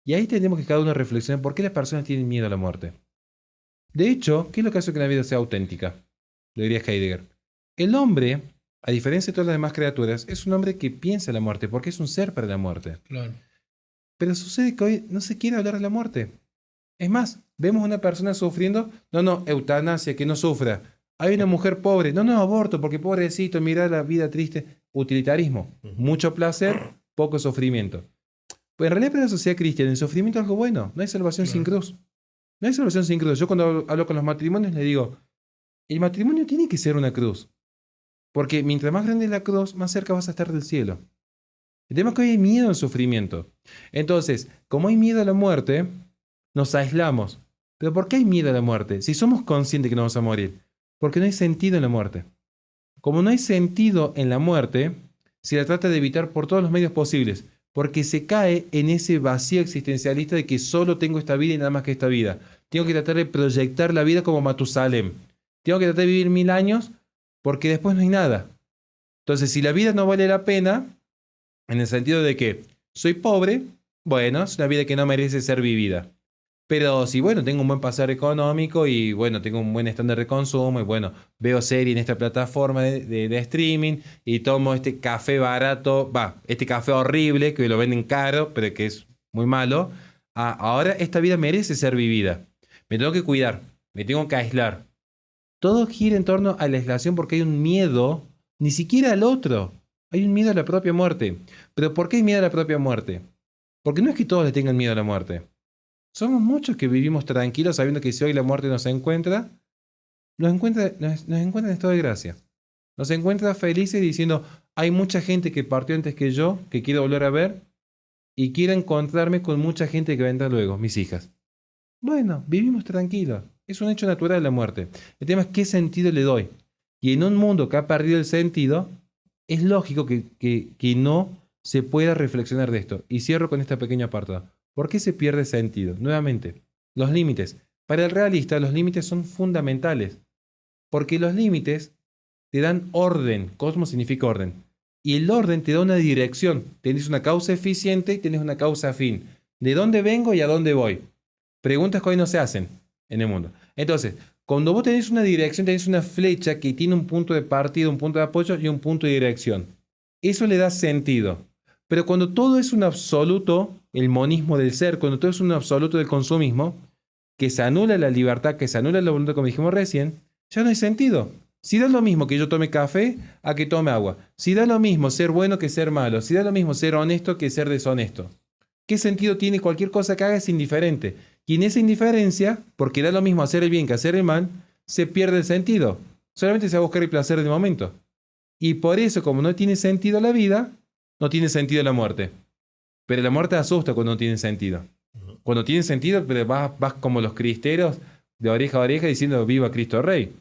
Y ahí tenemos que cada uno reflexionar por qué las personas tienen miedo a la muerte. De hecho, ¿qué es lo que hace que la vida sea auténtica? Lo diría Heidegger. El hombre, a diferencia de todas las demás criaturas, es un hombre que piensa en la muerte, porque es un ser para la muerte. Claro. Pero sucede que hoy no se quiere hablar de la muerte. Es más, vemos a una persona sufriendo, no, eutanasia, que no sufra. Hay una mujer pobre, no, aborto, porque pobrecito, mira la vida triste. Utilitarismo, mucho placer, poco sufrimiento. Pues en realidad para la sociedad cristiana el sufrimiento es algo bueno, no hay salvación sin cruz. No hay salvación sin cruz. Yo cuando hablo con los matrimonios les digo, el matrimonio tiene que ser una cruz. Porque mientras más grande es la cruz, más cerca vas a estar del cielo. El tema es que hoy hay miedo al sufrimiento. Entonces, como hay miedo a la muerte, nos aislamos. ¿Pero por qué hay miedo a la muerte? Si somos conscientes que no vamos a morir. Porque no hay sentido en la muerte. Como no hay sentido en la muerte, se la trata de evitar por todos los medios posibles. Porque se cae en ese vacío existencialista de que solo tengo esta vida y nada más que esta vida. Tengo que tratar de proyectar la vida como Matusalem. Tengo que tratar de vivir 1000 años porque después no hay nada. Entonces, si la vida no vale la pena, en el sentido de que soy pobre, bueno, es una vida que no merece ser vivida. Pero si, bueno, tengo un buen pasar económico y, bueno, tengo un buen estándar de consumo y, bueno, veo serie en esta plataforma de streaming y tomo este café barato, este café horrible que lo venden caro, pero que es muy malo. Ahora esta vida merece ser vivida. Me tengo que cuidar, me tengo que aislar. Todo gira en torno a la aislación porque hay un miedo, ni siquiera al otro. Hay un miedo a la propia muerte. ¿Pero por qué hay miedo a la propia muerte? Porque no es que todos le tengan miedo a la muerte. Somos muchos que vivimos tranquilos sabiendo que si hoy la muerte nos encuentra en estado de gracia. Nos encuentra felices diciendo, hay mucha gente que partió antes que yo, que quiero volver a ver, y quiero encontrarme con mucha gente que vendrá luego, mis hijas. Bueno, vivimos tranquilos. Es un hecho natural la muerte. El tema es qué sentido le doy. Y en un mundo que ha perdido el sentido, es lógico que no se pueda reflexionar de esto. Y cierro con esta pequeña apartado. ¿Por qué se pierde sentido? Nuevamente, los límites. Para el realista, los límites son fundamentales. Porque los límites te dan orden. Cosmos significa orden. Y el orden te da una dirección. Tienes una causa eficiente y tienes una causa afín. ¿De dónde vengo y a dónde voy? Preguntas que hoy no se hacen en el mundo. Entonces, cuando vos tenés una dirección, tenés una flecha que tiene un punto de partida, un punto de apoyo y un punto de dirección. Eso le da sentido. Pero cuando todo es un absoluto, el monismo del ser, cuando todo es un absoluto del consumismo, que se anula la libertad, que se anula la voluntad, como dijimos recién, ya no hay sentido. Si da lo mismo que yo tome café a que tome agua. Si da lo mismo ser bueno que ser malo. Si da lo mismo ser honesto que ser deshonesto. ¿Qué sentido tiene cualquier cosa que haga? Es indiferente. Y en esa indiferencia, porque da lo mismo hacer el bien que hacer el mal, se pierde el sentido. Solamente se va a buscar el placer del momento. Y por eso, como no tiene sentido la vida, no tiene sentido la muerte. Pero la muerte asusta cuando no tiene sentido. Cuando tiene sentido, pero vas como los cristeros de oreja a oreja diciendo viva Cristo Rey.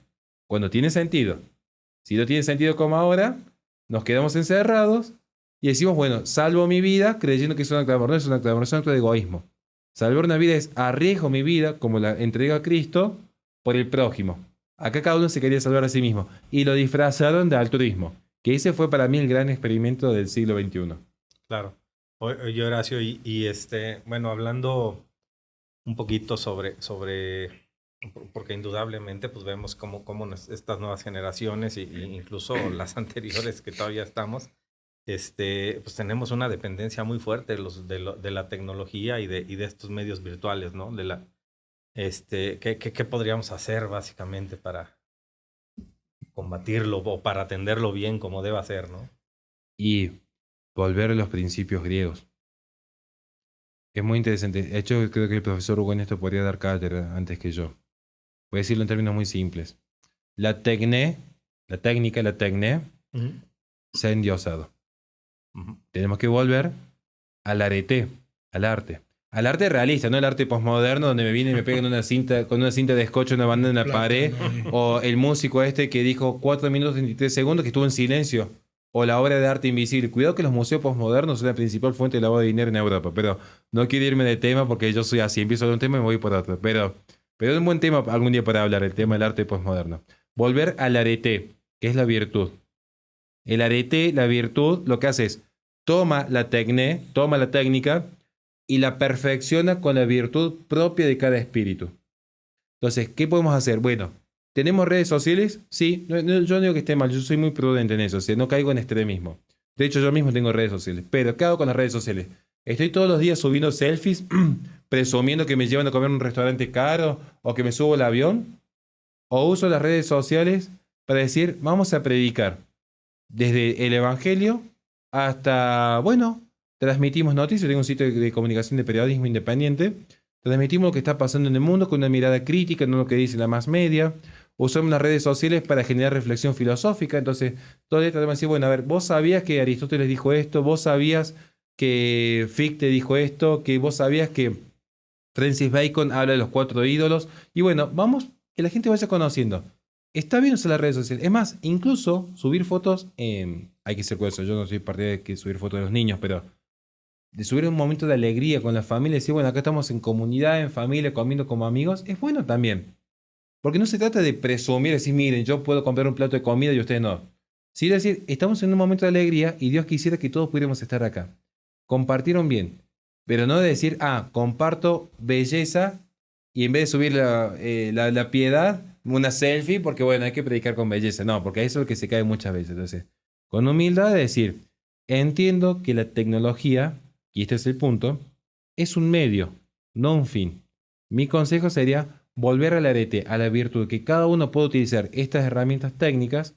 Cuando tiene sentido. Si no tiene sentido como ahora, nos quedamos encerrados y decimos, bueno, salvo mi vida creyendo que es un acto de amor. No es un acto de amor, es un acto de egoísmo. Salvar una vida es arriesgo mi vida, como la entrego a Cristo, por el prójimo. Acá cada uno se quería salvar a sí mismo. Y lo disfrazaron de altruismo. Que ese fue para mí el gran experimento del siglo XXI. Claro. Oye, Horacio, bueno, hablando un poquito sobre porque indudablemente pues vemos cómo estas nuevas generaciones e incluso las anteriores que todavía estamos, pues tenemos una dependencia muy fuerte de la tecnología y de estos medios virtuales, ¿no? ¿Qué podríamos hacer básicamente para combatirlo o para atenderlo bien como debe ser, ¿no? Y volver a los principios griegos. Es muy interesante. De hecho, creo que el profesor Hugo en esto podría dar cátedra antes que yo. Voy a decirlo en términos muy simples. La técnica, se ha endiosado. Tenemos que volver al arete, al arte. Al arte realista, no el arte posmoderno donde me viene y me pegan con una cinta de scotch una banda en la pared. O el músico que dijo 4 minutos y 33 segundos que estuvo en silencio o la obra de arte invisible. Cuidado que los museos postmodernos son la principal fuente de lavado de dinero en Europa, pero no quiero irme de tema porque yo soy así, empiezo de un tema y me voy por otro. Pero es un buen tema algún día para hablar, el tema del arte postmoderno. Volver al arete, que es la virtud. El arete, la virtud, lo que hace es toma la técnica y la perfecciona con la virtud propia de cada espíritu. Entonces, ¿qué podemos hacer? Bueno, ¿tenemos redes sociales? Sí, yo no digo que esté mal, yo soy muy prudente en eso, o sea, no caigo en extremismo. De hecho, yo mismo tengo redes sociales. Pero, ¿qué hago con las redes sociales? Estoy todos los días subiendo selfies, presumiendo que me llevan a comer en un restaurante caro o que me subo al avión. O uso las redes sociales para decir, vamos a predicar. Desde el Evangelio hasta, bueno, transmitimos noticias. Tengo un sitio de comunicación de periodismo independiente. Transmitimos lo que está pasando en el mundo con una mirada crítica, no lo que dice la más media. Usamos las redes sociales para generar reflexión filosófica. Entonces, todo esto te va a decir, bueno, a ver, vos sabías que Aristóteles dijo esto, vos sabías que Fichte dijo esto, que vos sabías que Francis Bacon habla de los 4 ídolos. Y bueno, vamos, que la gente vaya conociendo. Está bien usar las redes sociales. Es más, incluso subir fotos, hay que ser cuidadoso. Yo no soy partidario de que subir fotos de los niños, pero de subir un momento de alegría con la familia y decir, bueno, acá estamos en comunidad, en familia, comiendo como amigos, es bueno también. Porque no se trata de presumir, decir, miren, yo puedo comprar un plato de comida y ustedes no. Sí, decir, estamos en un momento de alegría y Dios quisiera que todos pudiéramos estar acá. Compartieron bien, pero no de decir, comparto belleza y en vez de subir la piedad, una selfie, porque bueno, hay que predicar con belleza. No, porque eso es lo que se cae muchas veces. Entonces, con humildad de decir, entiendo que la tecnología, y este es el punto, es un medio, no un fin. Mi consejo sería volver al arete, a la virtud, que cada uno puede utilizar estas herramientas técnicas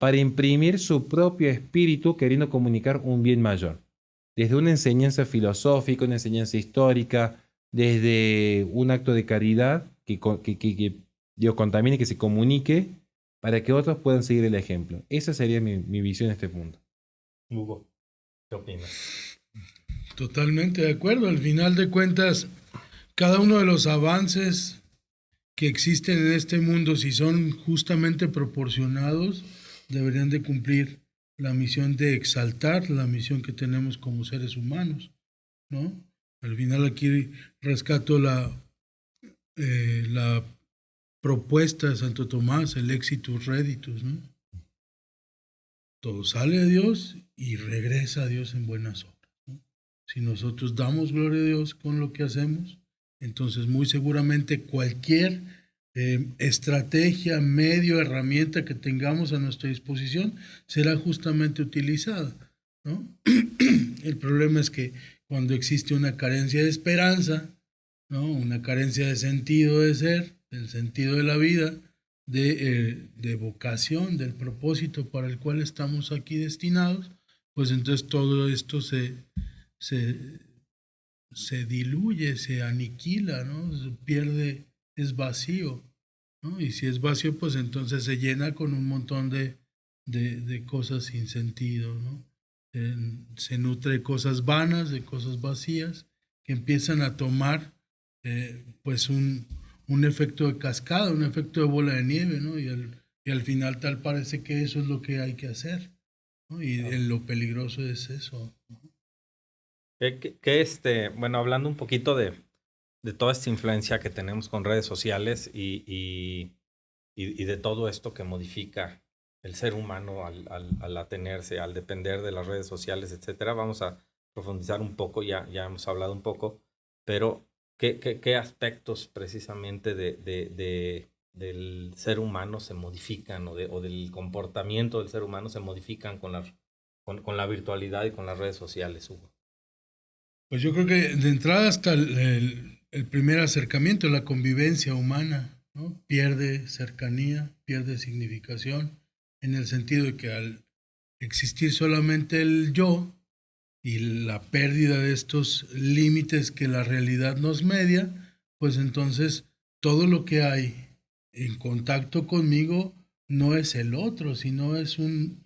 para imprimir su propio espíritu queriendo comunicar un bien mayor. Desde una enseñanza filosófica, una enseñanza histórica, desde un acto de caridad que contamine, que se comunique, para que otros puedan seguir el ejemplo. Esa sería mi visión en este punto. Hugo, ¿qué opinas? Totalmente de acuerdo. Al final de cuentas, cada uno de los avances que existen en este mundo, si son justamente proporcionados, deberían de cumplir la misión de exaltar la misión que tenemos como seres humanos, ¿no? Al final aquí rescato la propuesta de Santo Tomás, el exitus reditus, ¿no? Todo sale de Dios y regresa a Dios en buenas obras, ¿no? Si nosotros damos gloria a Dios con lo que hacemos, entonces muy seguramente cualquier estrategia, medio, herramienta que tengamos a nuestra disposición será justamente utilizada, ¿no? El problema es que cuando existe una carencia de esperanza, ¿no? Una carencia de sentido de ser, del sentido de la vida, de vocación, del propósito para el cual estamos aquí destinados, pues entonces todo esto se diluye, se aniquila, ¿no? Se pierde, es vacío, ¿no? Y si es vacío, pues entonces se llena con un montón de cosas sin sentido, ¿no? Se nutre de cosas vanas, de cosas vacías, que empiezan a tomar pues un efecto de cascada, un efecto de bola de nieve, ¿no? Y al final tal parece que eso es lo que hay que hacer, ¿no? Y lo peligroso es eso, ¿no? Bueno, hablando un poquito de toda esta influencia que tenemos con redes sociales y de todo esto que modifica el ser humano al atenerse, al depender de las redes sociales, etcétera, vamos a profundizar un poco, ya hemos hablado un poco, pero ¿qué aspectos precisamente del ser humano se modifican o del comportamiento del ser humano se modifican con la virtualidad y con las redes sociales, Hugo? Pues yo creo que de entrada hasta el primer acercamiento, la convivencia humana, ¿no? Pierde cercanía, pierde significación, en el sentido de que al existir solamente el yo y la pérdida de estos límites que la realidad nos media, pues entonces todo lo que hay en contacto conmigo no es el otro, sino es un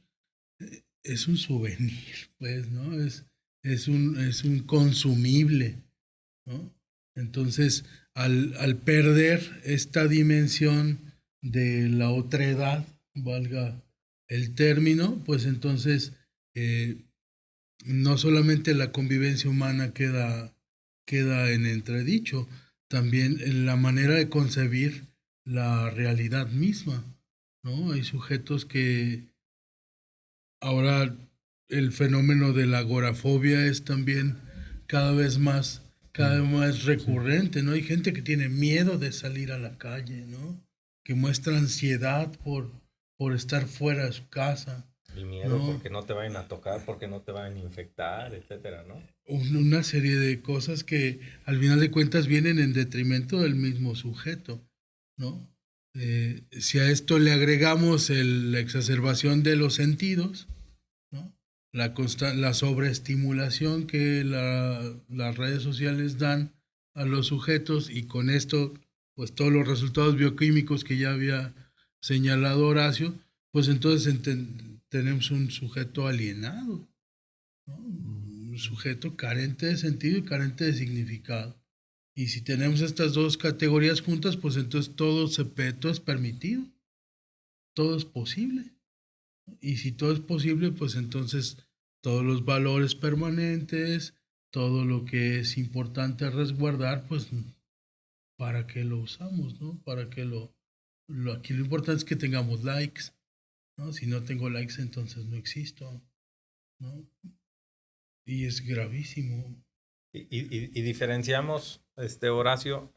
souvenir, pues, ¿no? Es un consumible, ¿no? Entonces, al perder esta dimensión de la otredad, valga el término, pues entonces no solamente la convivencia humana queda en entredicho, también en la manera de concebir la realidad misma, ¿no? Hay sujetos que ahora el fenómeno de la agorafobia es también cada vez más recurrente, ¿no? Hay gente que tiene miedo de salir a la calle, ¿no? Que muestra ansiedad por estar fuera de su casa. El miedo ¿no? porque no te vayan a tocar, porque no te vayan a infectar, etcétera, ¿no? Una serie de cosas que al final de cuentas vienen en detrimento del mismo sujeto, ¿no? Si a esto le agregamos la exacerbación de los sentidos, ¿no? La sobreestimulación que las redes sociales dan a los sujetos, y con esto, pues todos los resultados bioquímicos que ya había señalado Horacio, pues entonces tenemos un sujeto alienado, ¿no? Un sujeto carente de sentido y carente de significado. Y si tenemos estas dos categorías juntas, pues entonces todo es permitido, todo es posible. Y si todo es posible, pues entonces todos los valores permanentes, todo lo que es importante resguardar, pues ¿para qué lo usamos, no? ¿Para qué aquí lo importante es que tengamos likes, ¿no? Si no tengo likes, entonces no existo, ¿no? Y es gravísimo. Y diferenciamos, Horacio,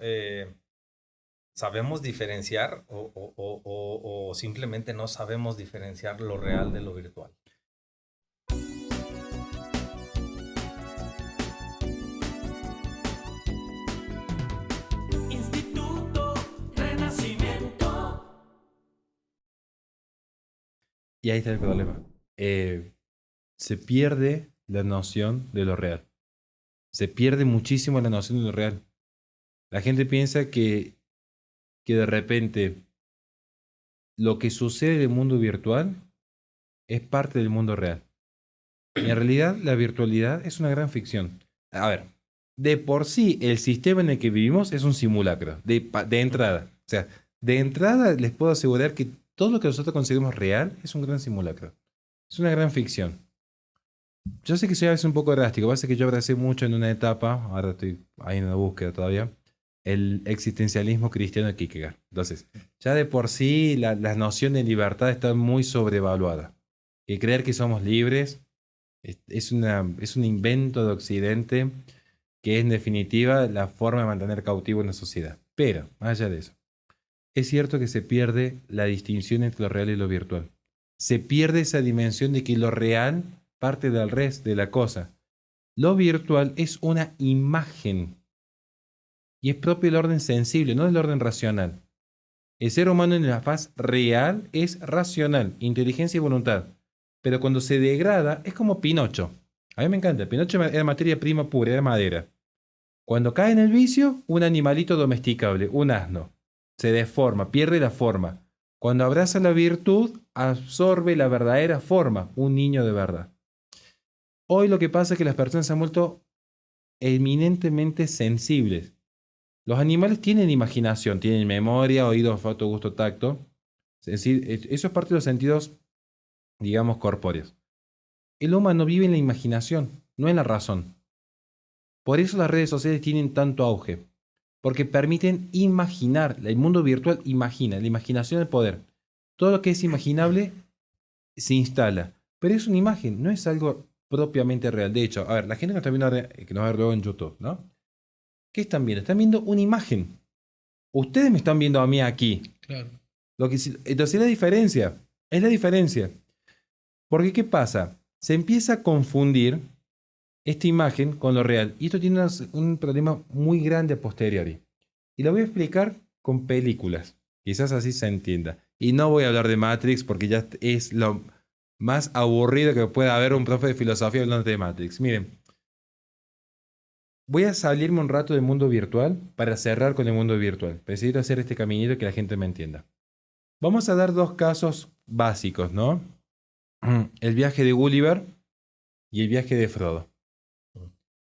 ¿sabemos diferenciar o simplemente no sabemos diferenciar lo real de lo virtual? Instituto Renacimiento. Y ahí está el problema. Se pierde la noción de lo real. Se pierde muchísimo la noción de lo real. La gente piensa que de repente lo que sucede en el mundo virtual es parte del mundo real. Y en realidad la virtualidad es una gran ficción. A ver, de por sí el sistema en el que vivimos es un simulacro, de entrada. O sea, de entrada les puedo asegurar que todo lo que nosotros consideramos real es un gran simulacro. Es una gran ficción. Yo sé que soy a veces un poco drástico, pasa que yo abracé mucho en una etapa, ahora estoy ahí en la búsqueda todavía, el existencialismo cristiano de Kierkegaard. Entonces, ya de por sí la noción de libertad está muy sobrevaluada. Y creer que somos libres es un invento de Occidente que es en definitiva la forma de mantener cautivo una sociedad. Pero, más allá de eso, es cierto que se pierde la distinción entre lo real y lo virtual. Se pierde esa dimensión de que lo real parte del resto de la cosa. Lo virtual es una imagen y es propio del orden sensible, no del orden racional. El ser humano en la faz real es racional, inteligencia y voluntad. Pero cuando se degrada es como Pinocho. A mí me encanta. Pinocho era materia prima pura, era madera. Cuando cae en el vicio, un animalito domesticable, un asno. Se deforma, pierde la forma. Cuando abraza la virtud, absorbe la verdadera forma, un niño de verdad. Hoy lo que pasa es que las personas se han vuelto eminentemente sensibles. Los animales tienen imaginación, tienen memoria, oído, olfato, gusto, tacto. Es decir, eso es parte de los sentidos, digamos, corpóreos. El humano vive en la imaginación, no en la razón. Por eso las redes sociales tienen tanto auge, porque permiten imaginar. El mundo virtual imagina, la imaginación es el poder. Todo lo que es imaginable se instala, pero es una imagen, no es algo propiamente real. De hecho, a ver, la gente que nos está viendo ahora, que nos va a ver luego en YouTube, ¿no? ¿Qué están viendo? Están viendo una imagen. Ustedes me están viendo a mí aquí. Claro. Entonces la diferencia. Es la diferencia. Porque ¿qué pasa? Se empieza a confundir esta imagen con lo real. Y esto tiene un problema muy grande a posteriori. Y lo voy a explicar con películas. Quizás así se entienda. Y no voy a hablar de Matrix porque ya es lo más aburrido que pueda haber un profe de filosofía hablando de Matrix. Miren. Voy a salirme un rato del mundo virtual para cerrar con el mundo virtual. Necesito hacer este caminito que la gente me entienda. Vamos a dar dos casos básicos, ¿no? El viaje de Gulliver y el viaje de Frodo.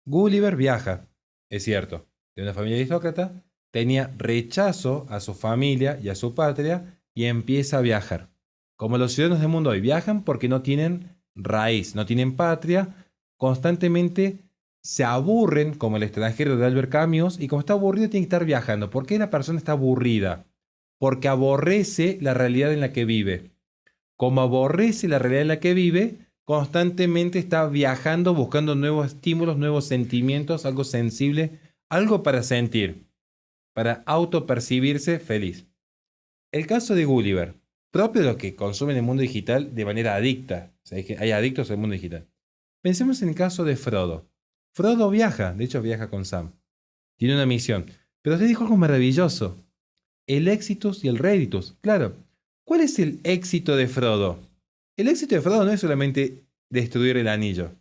Gulliver viaja, es cierto, de una familia aristócrata, tenía rechazo a su familia y a su patria y empieza a viajar. Como los ciudadanos del mundo hoy viajan porque no tienen raíz, no tienen patria, constantemente se aburren, como El extranjero de Albert Camus, y como está aburrido tiene que estar viajando. ¿Por qué la persona está aburrida? Porque aborrece la realidad en la que vive. Como aborrece la realidad en la que vive, constantemente está viajando, buscando nuevos estímulos, nuevos sentimientos, algo sensible, algo para sentir, para autopercibirse feliz. El caso de Gulliver, propio de lo que consumen en el mundo digital de manera adicta. O sea, hay adictos al mundo digital. Pensemos en el caso de Frodo. Frodo viaja, de hecho viaja con Sam. Tiene una misión. Pero te dijo algo maravilloso. El éxitus y el réditus. Claro. ¿Cuál es el éxito de Frodo? El éxito de Frodo no es solamente destruir el anillo.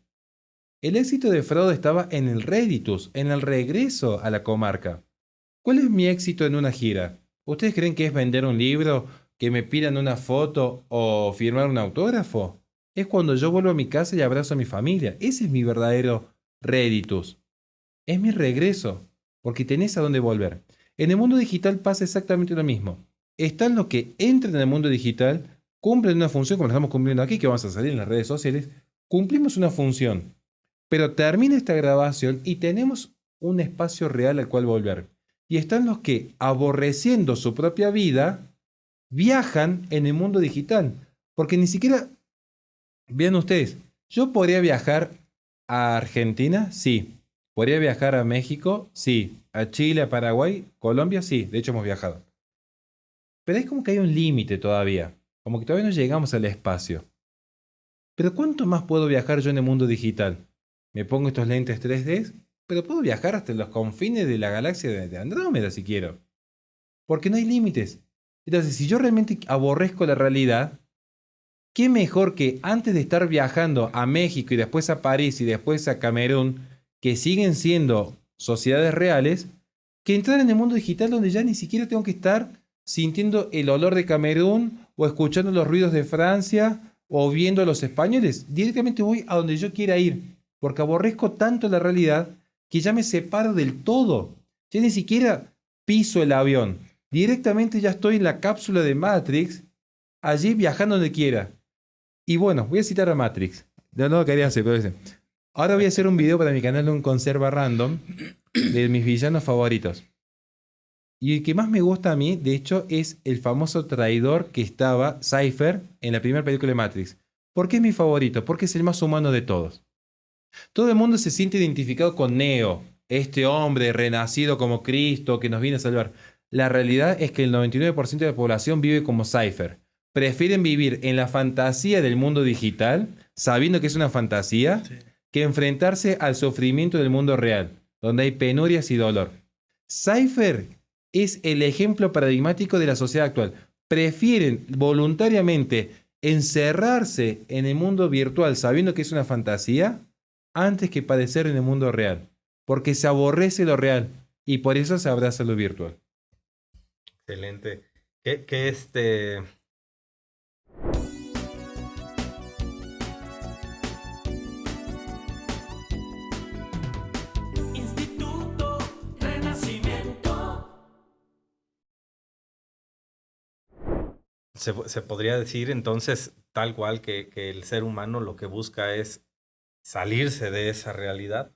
El éxito de Frodo estaba en el réditus, en el regreso a la comarca. ¿Cuál es mi éxito en una gira? ¿Ustedes creen que es vender un libro, que me pidan una foto o firmar un autógrafo? Es cuando yo vuelvo a mi casa y abrazo a mi familia. Ese es mi verdadero réditus. Es mi regreso, porque tenés a dónde volver. En el mundo digital pasa exactamente lo mismo. Están los que entran en el mundo digital, cumplen una función como la estamos cumpliendo aquí, que vamos a salir en las redes sociales. Cumplimos una función, pero termina esta grabación y tenemos un espacio real al cual volver. Y están los que, aborreciendo su propia vida, viajan en el mundo digital. Porque ni siquiera, vean ustedes, yo podría viajar a Argentina, sí. ¿Podría viajar a México? Sí. ¿A Chile, a Paraguay, Colombia? Sí. De hecho hemos viajado. Pero es como que hay un límite todavía. Como que todavía no llegamos al espacio. Pero ¿cuánto más puedo viajar yo en el mundo digital? Me pongo estos lentes 3D, pero puedo viajar hasta los confines de la galaxia de Andrómeda si quiero. Porque no hay límites. Entonces, si yo realmente aborrezco la realidad, ¿qué mejor que antes de estar viajando a México y después a París y después a Camerún, que siguen siendo sociedades reales, que entrar en el mundo digital donde ya ni siquiera tengo que estar sintiendo el olor de Camerún o escuchando los ruidos de Francia o viendo a los españoles? Directamente voy a donde yo quiera ir, porque aborrezco tanto la realidad que ya me separo del todo. Ya ni siquiera piso el avión. Directamente ya estoy en la cápsula de Matrix, allí viajando donde quiera. Y bueno, voy a citar a Matrix. No lo quería hacer, pero dice. Ahora voy a hacer un video para mi canal de un conserva random de mis villanos favoritos. Y el que más me gusta a mí, de hecho, es el famoso traidor que estaba, Cypher, en la primera película de Matrix. ¿Por qué es mi favorito? Porque es el más humano de todos. Todo el mundo se siente identificado con Neo, este hombre renacido como Cristo que nos viene a salvar. La realidad es que el 99% de la población vive como Cypher. Prefieren vivir en la fantasía del mundo digital, sabiendo que es una fantasía, Sí. que enfrentarse al sufrimiento del mundo real, donde hay penurias y dolor. Cypher es el ejemplo paradigmático de la sociedad actual. Prefieren voluntariamente encerrarse en el mundo virtual sabiendo que es una fantasía antes que padecer en el mundo real, porque se aborrece lo real y por eso se abraza lo virtual. Excelente. Que Instituto Renacimiento. se podría decir entonces tal cual que el ser humano lo que busca es salirse de esa realidad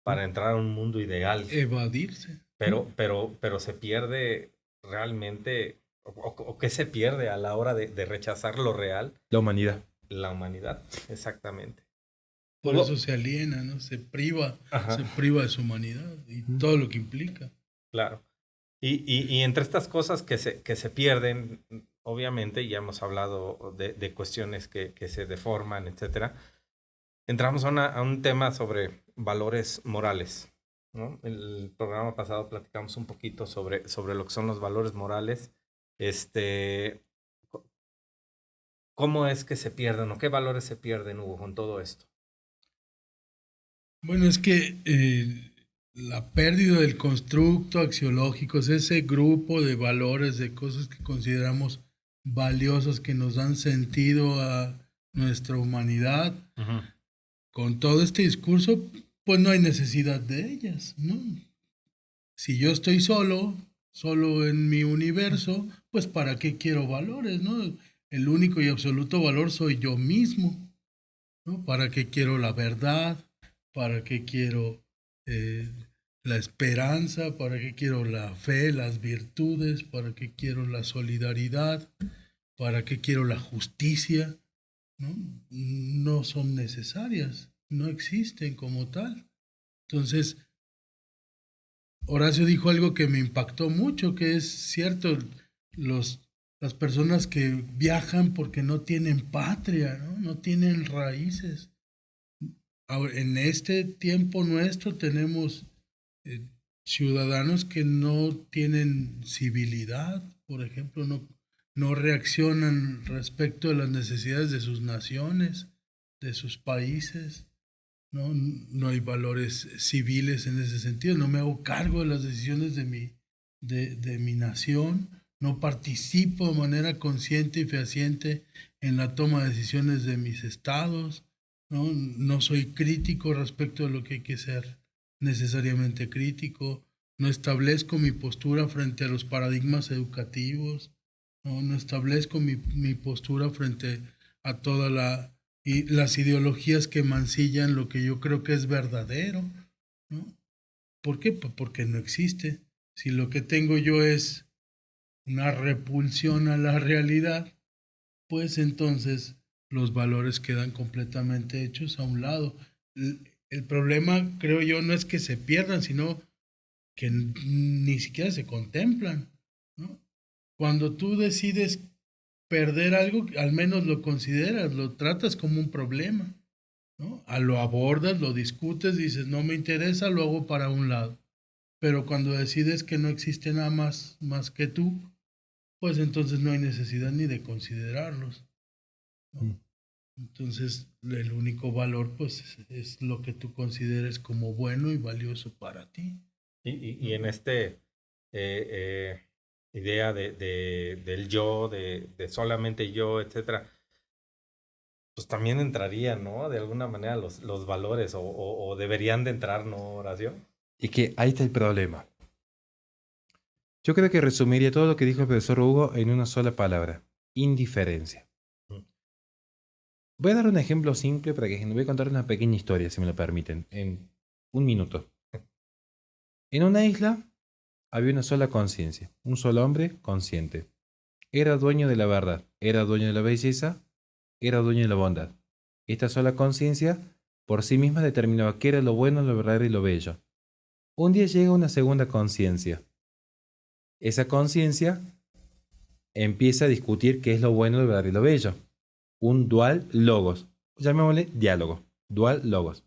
para entrar a un mundo ideal. Evadirse. Pero se pierde realmente, o qué se pierde a la hora de rechazar lo real, La humanidad. la humanidad, exactamente. Por Hugo- eso se aliena, ¿no? Se priva Ajá. de su humanidad y todo lo que implica. Claro. Y entre estas cosas que se pierden, obviamente, ya hemos hablado de cuestiones que se deforman, etcétera. Entramos a un tema sobre valores morales, ¿no? El programa pasado platicamos un poquito sobre lo que son los valores morales. ¿Cómo es que se pierden o qué valores se pierden, Hugo, con todo esto? Bueno, es que la pérdida del constructo axiológico es ese grupo de valores, de cosas que consideramos valiosas, que nos dan sentido a nuestra humanidad. Con todo este discurso, pues no hay necesidad de ellas, ¿no? Si yo estoy solo en mi universo, pues ¿para qué quiero valores, no? El único y absoluto valor soy yo mismo. ¿no? ¿Para qué quiero la verdad? ¿Para qué quiero eh, la esperanza? ¿Para qué quiero la fe, las virtudes? ¿Para qué quiero la solidaridad? ¿Para qué quiero la justicia? ¿No? No son necesarias, no existen como tal. Entonces, Horacio dijo algo que me impactó mucho, que es cierto, los, las personas que viajan porque no tienen patria, ¿no? No tienen raíces. Ahora, en este tiempo nuestro tenemos eh, ciudadanos que no tienen civilidad, por ejemplo, no reaccionan respecto de las necesidades de sus naciones, de sus países. No hay valores civiles en ese sentido. No me hago cargo de las decisiones de mi nación. No participo de manera consciente y fehaciente en la toma de decisiones de mis estados. No soy crítico respecto de lo que hay que ser necesariamente crítico. No establezco mi postura frente a los paradigmas educativos. No establezco mi postura frente a toda y las ideologías que mancillan lo que yo creo que es verdadero, ¿no? ¿Por qué? Porque no existe. Si lo que tengo yo es una repulsión a la realidad, pues entonces los valores quedan completamente hechos a un lado. El problema, creo yo, no es que se pierdan, sino que ni siquiera se contemplan, ¿no? Cuando tú decides perder algo, al menos lo consideras, lo tratas como un problema, ¿no? Lo abordas, lo discutes, dices, no me interesa, lo hago para un lado. Pero cuando decides que no existe nada más que tú, pues entonces no hay necesidad ni de considerarlos, ¿no? Entonces el único valor pues es lo que tú consideres como bueno y valioso para ti. Y en idea del yo, de solamente yo, etcétera, pues también entraría, ¿no? De alguna manera los valores, o deberían de entrar, ¿no, Horacio? Y que ahí está el problema. Yo creo que resumiría todo lo que dijo el profesor Hugo en una sola palabra: indiferencia. Voy a dar un ejemplo simple para que voy a contar una pequeña historia, si me lo permiten, en un minuto. En una isla había una sola conciencia, un solo hombre consciente. Era dueño de la verdad, era dueño de la belleza, era dueño de la bondad. Esta sola conciencia por sí misma determinaba qué era lo bueno, lo verdadero y lo bello. Un día llega una segunda conciencia. Esa conciencia empieza a discutir qué es lo bueno, lo verdadero y lo bello. Un dual logos. Llamémosle diálogo. Dual logos.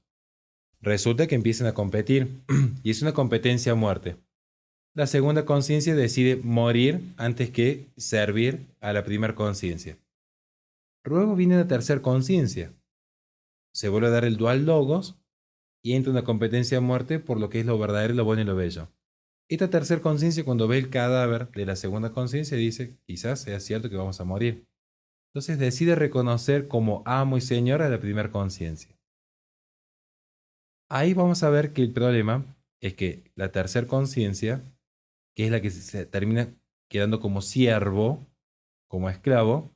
Resulta que empiezan a competir y es una competencia a muerte. La segunda conciencia decide morir antes que servir a la primera conciencia. Luego viene la tercera conciencia. Se vuelve a dar el dual logos y entra una competencia a muerte por lo que es lo verdadero, lo bueno y lo bello. Esta tercera conciencia, cuando ve el cadáver de la segunda conciencia, dice, quizás sea cierto que vamos a morir. Entonces decide reconocer como amo y señor a la primera conciencia. Ahí vamos a ver que el problema es que la tercera conciencia, que es la que se termina quedando como siervo, como esclavo,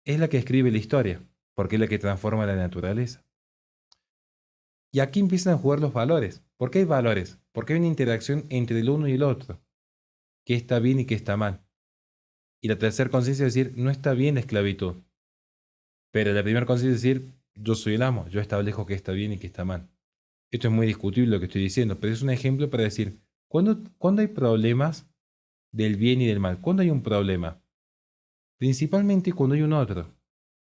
es la que escribe la historia, porque es la que transforma la naturaleza. Y aquí empiezan a jugar los valores. ¿Por qué hay valores? Porque hay una interacción entre el uno y el otro. ¿Qué está bien y qué está mal? Y la tercera conciencia es decir, no está bien la esclavitud. Pero la primera conciencia es decir, yo soy el amo, yo establezco qué está bien y qué está mal. Esto es muy discutible lo que estoy diciendo, pero es un ejemplo para decir, ¿cuándo hay problemas del bien y del mal? ¿Cuándo hay un problema? Principalmente cuando hay un otro.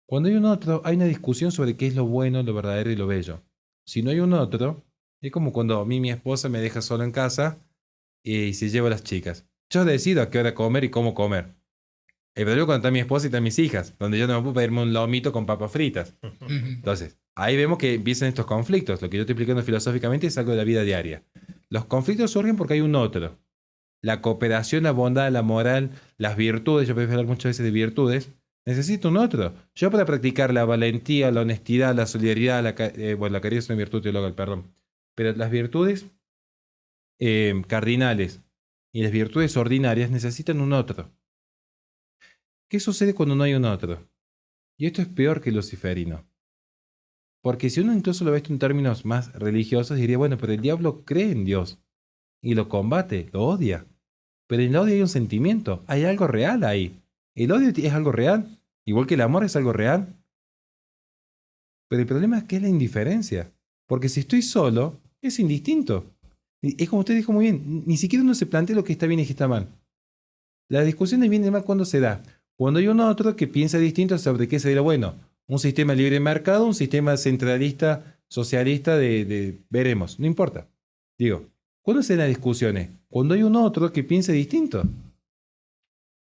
Cuando hay un otro, hay una discusión sobre qué es lo bueno, lo verdadero y lo bello. Si no hay un otro, es como cuando a mí mi esposa me deja solo en casa y se lleva a las chicas. Yo decido a qué hora comer y cómo comer. El problema es cuando está mi esposa y están mis hijas, donde yo no me puedo pedirme un lomito con papas fritas. Entonces, ahí vemos que empiezan estos conflictos. Lo que yo estoy explicando filosóficamente es algo de la vida diaria. Los conflictos surgen porque hay un otro. La cooperación, la bondad, la moral, las virtudes, yo prefiero hablar muchas veces de virtudes, necesito un otro. Yo para practicar la valentía, la honestidad, la solidaridad, la caridad es una virtud teológica, perdón. Pero las virtudes cardinales y las virtudes ordinarias necesitan un otro. ¿Qué sucede cuando no hay un otro? Y esto es peor que el luciferino. Porque si uno incluso lo ve esto en términos más religiosos, diría, bueno, pero el diablo cree en Dios y lo combate, lo odia. Pero en el odio hay un sentimiento, hay algo real ahí. El odio es algo real, igual que el amor es algo real. Pero el problema es que es la indiferencia. Porque si estoy solo, es indistinto. Es como usted dijo muy bien, ni siquiera uno se plantea lo que está bien y que está mal. La discusión de bien y mal, ¿cuándo se da? Cuando hay uno otro que piensa distinto sobre qué sería bueno. Un sistema libre de mercado, un sistema centralista, socialista veremos, no importa. Digo, ¿cuándo se dan las discusiones? Cuando hay un otro que piensa distinto.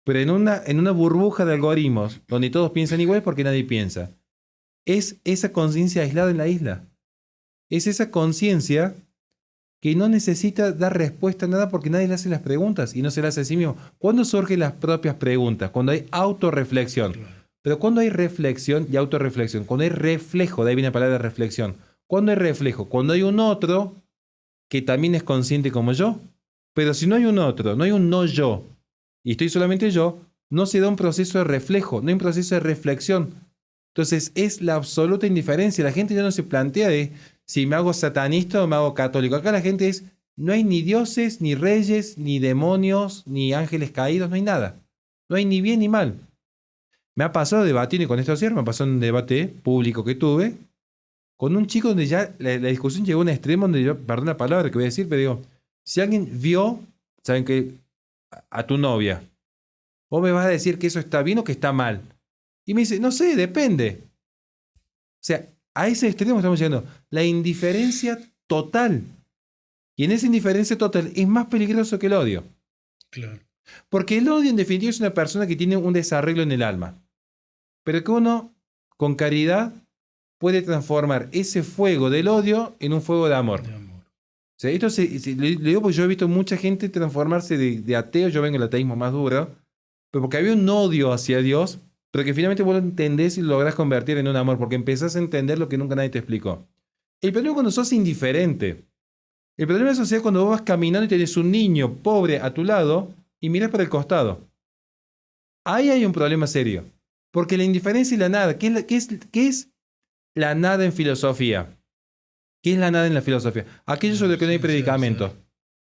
Pero en una burbuja de algoritmos, donde todos piensan igual porque nadie piensa. Es esa conciencia aislada en la isla. Es esa conciencia que no necesita dar respuesta a nada porque nadie le hace las preguntas y no se las hace a sí mismo. ¿Cuándo surgen las propias preguntas? Cuando hay autorreflexión. Pero cuando hay reflexión y autorreflexión, cuando hay reflejo, de ahí viene la palabra reflexión. ¿Cuándo hay reflejo? Cuando hay un otro que también es consciente como yo. Pero si no hay un otro, no hay un no yo, y estoy solamente yo, no se da un proceso de reflejo, no hay un proceso de reflexión. Entonces es la absoluta indiferencia. La gente ya no se plantea de si me hago satanista o me hago católico. Acá la gente es, no hay ni dioses, ni reyes, ni demonios, ni ángeles caídos, no hay nada. No hay ni bien ni mal. Me ha pasado debatir, y con esto cierro, me pasó en un debate público que tuve, con un chico donde ya la discusión llegó a un extremo donde yo, perdón la palabra que voy a decir, pero digo, si alguien vio, saben que a tu novia, vos me vas a decir que eso está bien o que está mal. Y me dice, no sé, depende. O sea, a ese extremo estamos llegando. La indiferencia total. Y en esa indiferencia total es más peligroso que el odio. Claro. Porque el odio, en definitiva, es una persona que tiene un desarreglo en el alma. Pero que uno, con caridad, puede transformar ese fuego del odio en un fuego de amor. De amor. O sea, esto le digo porque yo he visto mucha gente transformarse de ateo, yo vengo del ateísmo más duro, pero porque había un odio hacia Dios, pero que finalmente vos lo entendés y lo lográs convertir en un amor, porque empezás a entender lo que nunca nadie te explicó. El problema es cuando sos indiferente. El problema es cuando vos vas caminando y tenés un niño pobre a tu lado y mirás para el costado. Ahí hay un problema serio. Porque la indiferencia y la nada, ¿qué es la nada en filosofía? ¿Qué es la nada en la filosofía? Aquello sobre lo que no hay predicamento.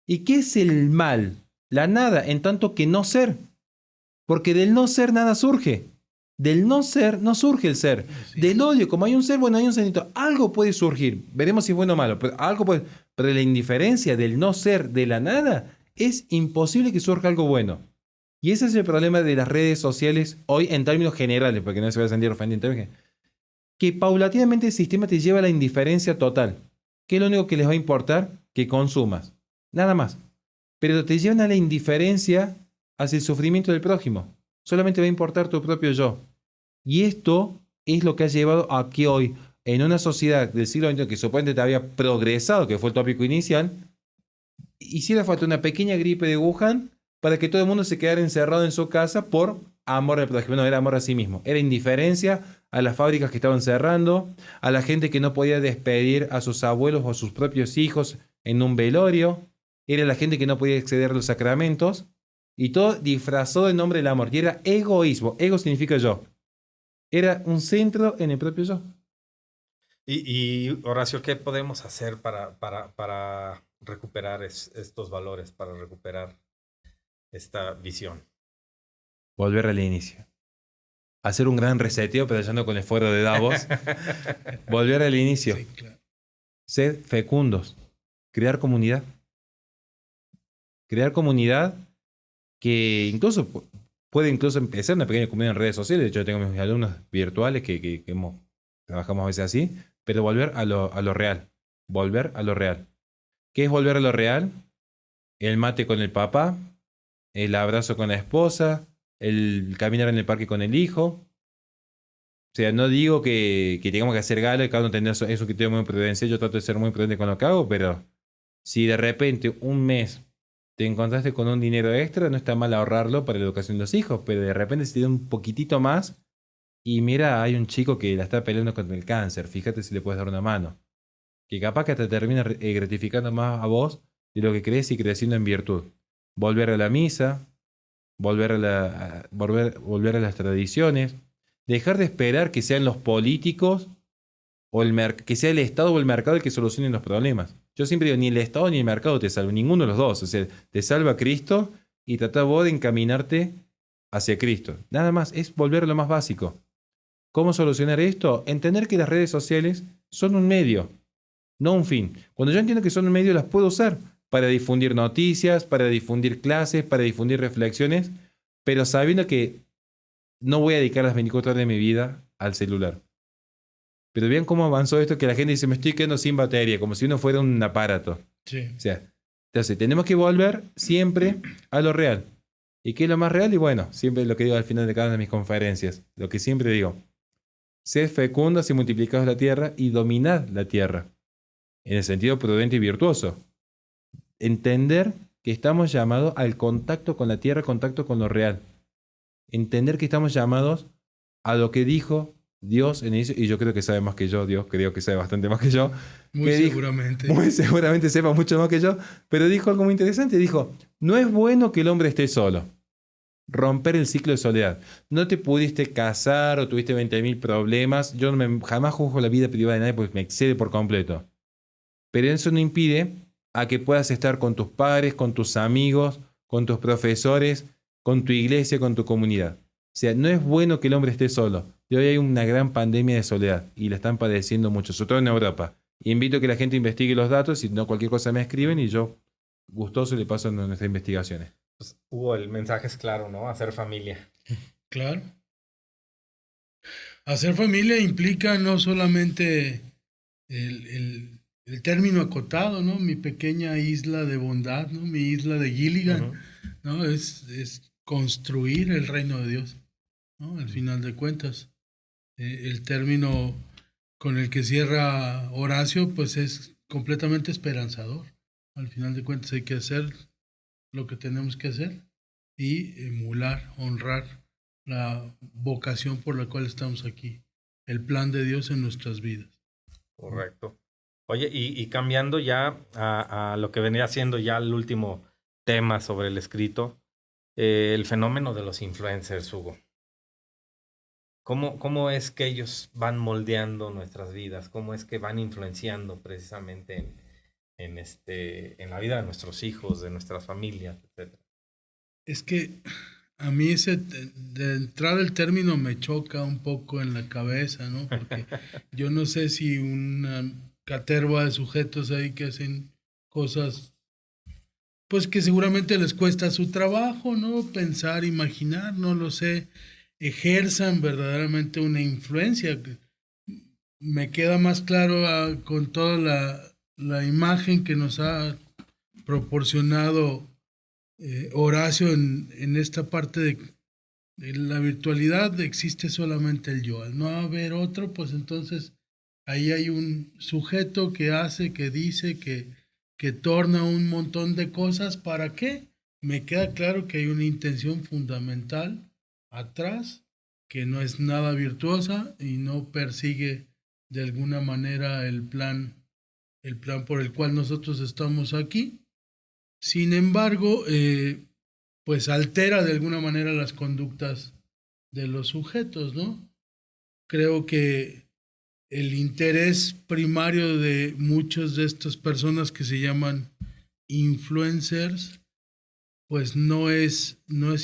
¿Y qué es el mal? La nada, en tanto que no ser. Porque del no ser nada surge. Del no ser no surge el ser. Sí. Del odio, como hay un ser, bueno, hay un serito. Algo puede surgir. Veremos si es bueno o malo. Pero algo puede. Pero la indiferencia del no ser, de la nada, es imposible que surja algo bueno. Y ese es el problema de las redes sociales hoy en términos generales, porque no se va a sentir ofendido, que paulatinamente el sistema te lleva a la indiferencia total. ¿Qué es lo único que les va a importar? Que consumas. Nada más. Pero te llevan a la indiferencia hacia el sufrimiento del prójimo. Solamente va a importar tu propio yo. Y esto es lo que ha llevado a que hoy, en una sociedad del siglo XXI que supuestamente había progresado, que fue el tópico inicial, hiciera falta una pequeña gripe de Wuhan para que todo el mundo se quedara encerrado en su casa por amor al prójimo. No, era amor a sí mismo. Era indiferencia a las fábricas que estaban cerrando, a la gente que no podía despedir a sus abuelos o a sus propios hijos en un velorio, era la gente que no podía acceder a los sacramentos, y todo disfrazado en nombre del amor. Y era egoísmo. Ego significa yo. Era un centro en el propio yo. Y Horacio, ¿qué podemos hacer para recuperar estos valores, para recuperar esta visión? Volver al inicio. Hacer un gran reseteo, pensando con el fuero de Davos. Volver al inicio. Sí, claro. Ser fecundos. Crear comunidad. Crear comunidad que incluso puede empezar una pequeña comunidad en redes sociales. De hecho, yo tengo mis alumnos virtuales que trabajamos a veces así. Pero volver a lo real. Volver a lo real. ¿Qué es volver a lo real? El mate con el papá, el abrazo con la esposa, el caminar en el parque con el hijo. O sea, no digo que tengamos que hacer gala y cada uno tendrá eso que tengo muy prudencial. Yo trato de ser muy prudente con lo que hago, pero si de repente un mes te encontraste con un dinero extra, no está mal ahorrarlo para la educación de los hijos, pero de repente si te da un poquitito más y mira, hay un chico que la está peleando contra el cáncer, fíjate si le puedes dar una mano. Que capaz que te termina gratificando más a vos de lo que crees y creciendo en virtud. Volver a la misa, volver a las tradiciones, dejar de esperar que sean los políticos o que sea el Estado o el mercado el que solucione los problemas. Yo siempre digo, ni el Estado ni el mercado te salva, ninguno de los dos. O sea, te salva Cristo y trata vos de encaminarte hacia Cristo. Nada más, es volver a lo más básico. ¿Cómo solucionar esto? Entender que las redes sociales son un medio, no un fin. Cuando yo entiendo que son un medio, las puedo usar para difundir noticias, para difundir clases, para difundir reflexiones, pero sabiendo que no voy a dedicar las 24 horas de mi vida al celular. Pero vean cómo avanzó esto, que la gente dice, me estoy quedando sin batería, como si uno fuera un aparato. Sí. O sea, entonces tenemos que volver siempre a lo real. ¿Y qué es lo más real? Y bueno, siempre lo que digo al final de cada una de mis conferencias, lo que siempre digo, sed fecundos y multiplicados la tierra y dominad la tierra, en el sentido prudente y virtuoso. Entender que estamos llamados al contacto con la tierra, contacto con lo real. Entender que estamos llamados a lo que dijo Dios en inicio, y yo creo que sabe más que yo, Dios creo que sabe bastante más que yo. Muy seguramente. Muy seguramente sepa mucho más que yo, pero dijo algo muy interesante, dijo, no es bueno que el hombre esté solo. Romper el ciclo de soledad. No te pudiste casar o tuviste 20.000 problemas. Yo jamás juzgo la vida privada de nadie porque me excede por completo. Pero eso no impide a que puedas estar con tus padres, con tus amigos, con tus profesores, con tu iglesia, con tu comunidad. O sea, no es bueno que el hombre esté solo. Y hoy hay una gran pandemia de soledad y la están padeciendo mucho, sobre todo en Europa. Invito a que la gente investigue los datos, si no cualquier cosa me escriben y yo gustoso le paso nuestras investigaciones. Pues, Hugo, el mensaje es claro, ¿no? Hacer familia. Claro. Hacer familia implica no solamente el término acotado, ¿no? Mi pequeña isla de bondad, ¿no? Mi isla de Gilligan, ¿no? Es construir el reino de Dios, ¿no? Al final de cuentas. El término con el que cierra Horacio, pues es completamente esperanzador. Al final de cuentas hay que hacer lo que tenemos que hacer y emular, honrar la vocación por la cual estamos aquí, el plan de Dios en nuestras vidas. Correcto. Oye, y cambiando ya a lo que venía siendo ya el último tema sobre el escrito, el fenómeno de los influencers, Hugo. ¿Cómo es que ellos van moldeando nuestras vidas? ¿Cómo es que van influenciando precisamente en la vida de nuestros hijos, de nuestras familias, etcétera? Es que a mí de entrada el término me choca un poco en la cabeza, ¿no? Porque yo no sé si una caterva de sujetos ahí que hacen cosas, pues que seguramente les cuesta su trabajo, ¿no? Pensar, imaginar, no lo sé, ejerzan verdaderamente una influencia. Me queda más claro con toda la imagen que nos ha proporcionado Horacio en esta parte de la virtualidad. Existe solamente el yo. Al no haber otro, pues entonces ahí hay un sujeto que hace, que dice, que torna un montón de cosas. ¿Para qué? Me queda claro que hay una intención fundamental atrás, que no es nada virtuosa y no persigue de alguna manera el plan por el cual nosotros estamos aquí. Sin embargo, pues altera de alguna manera las conductas de los sujetos, ¿no? Creo que el interés primario de muchas de estas personas que se llaman influencers, pues no es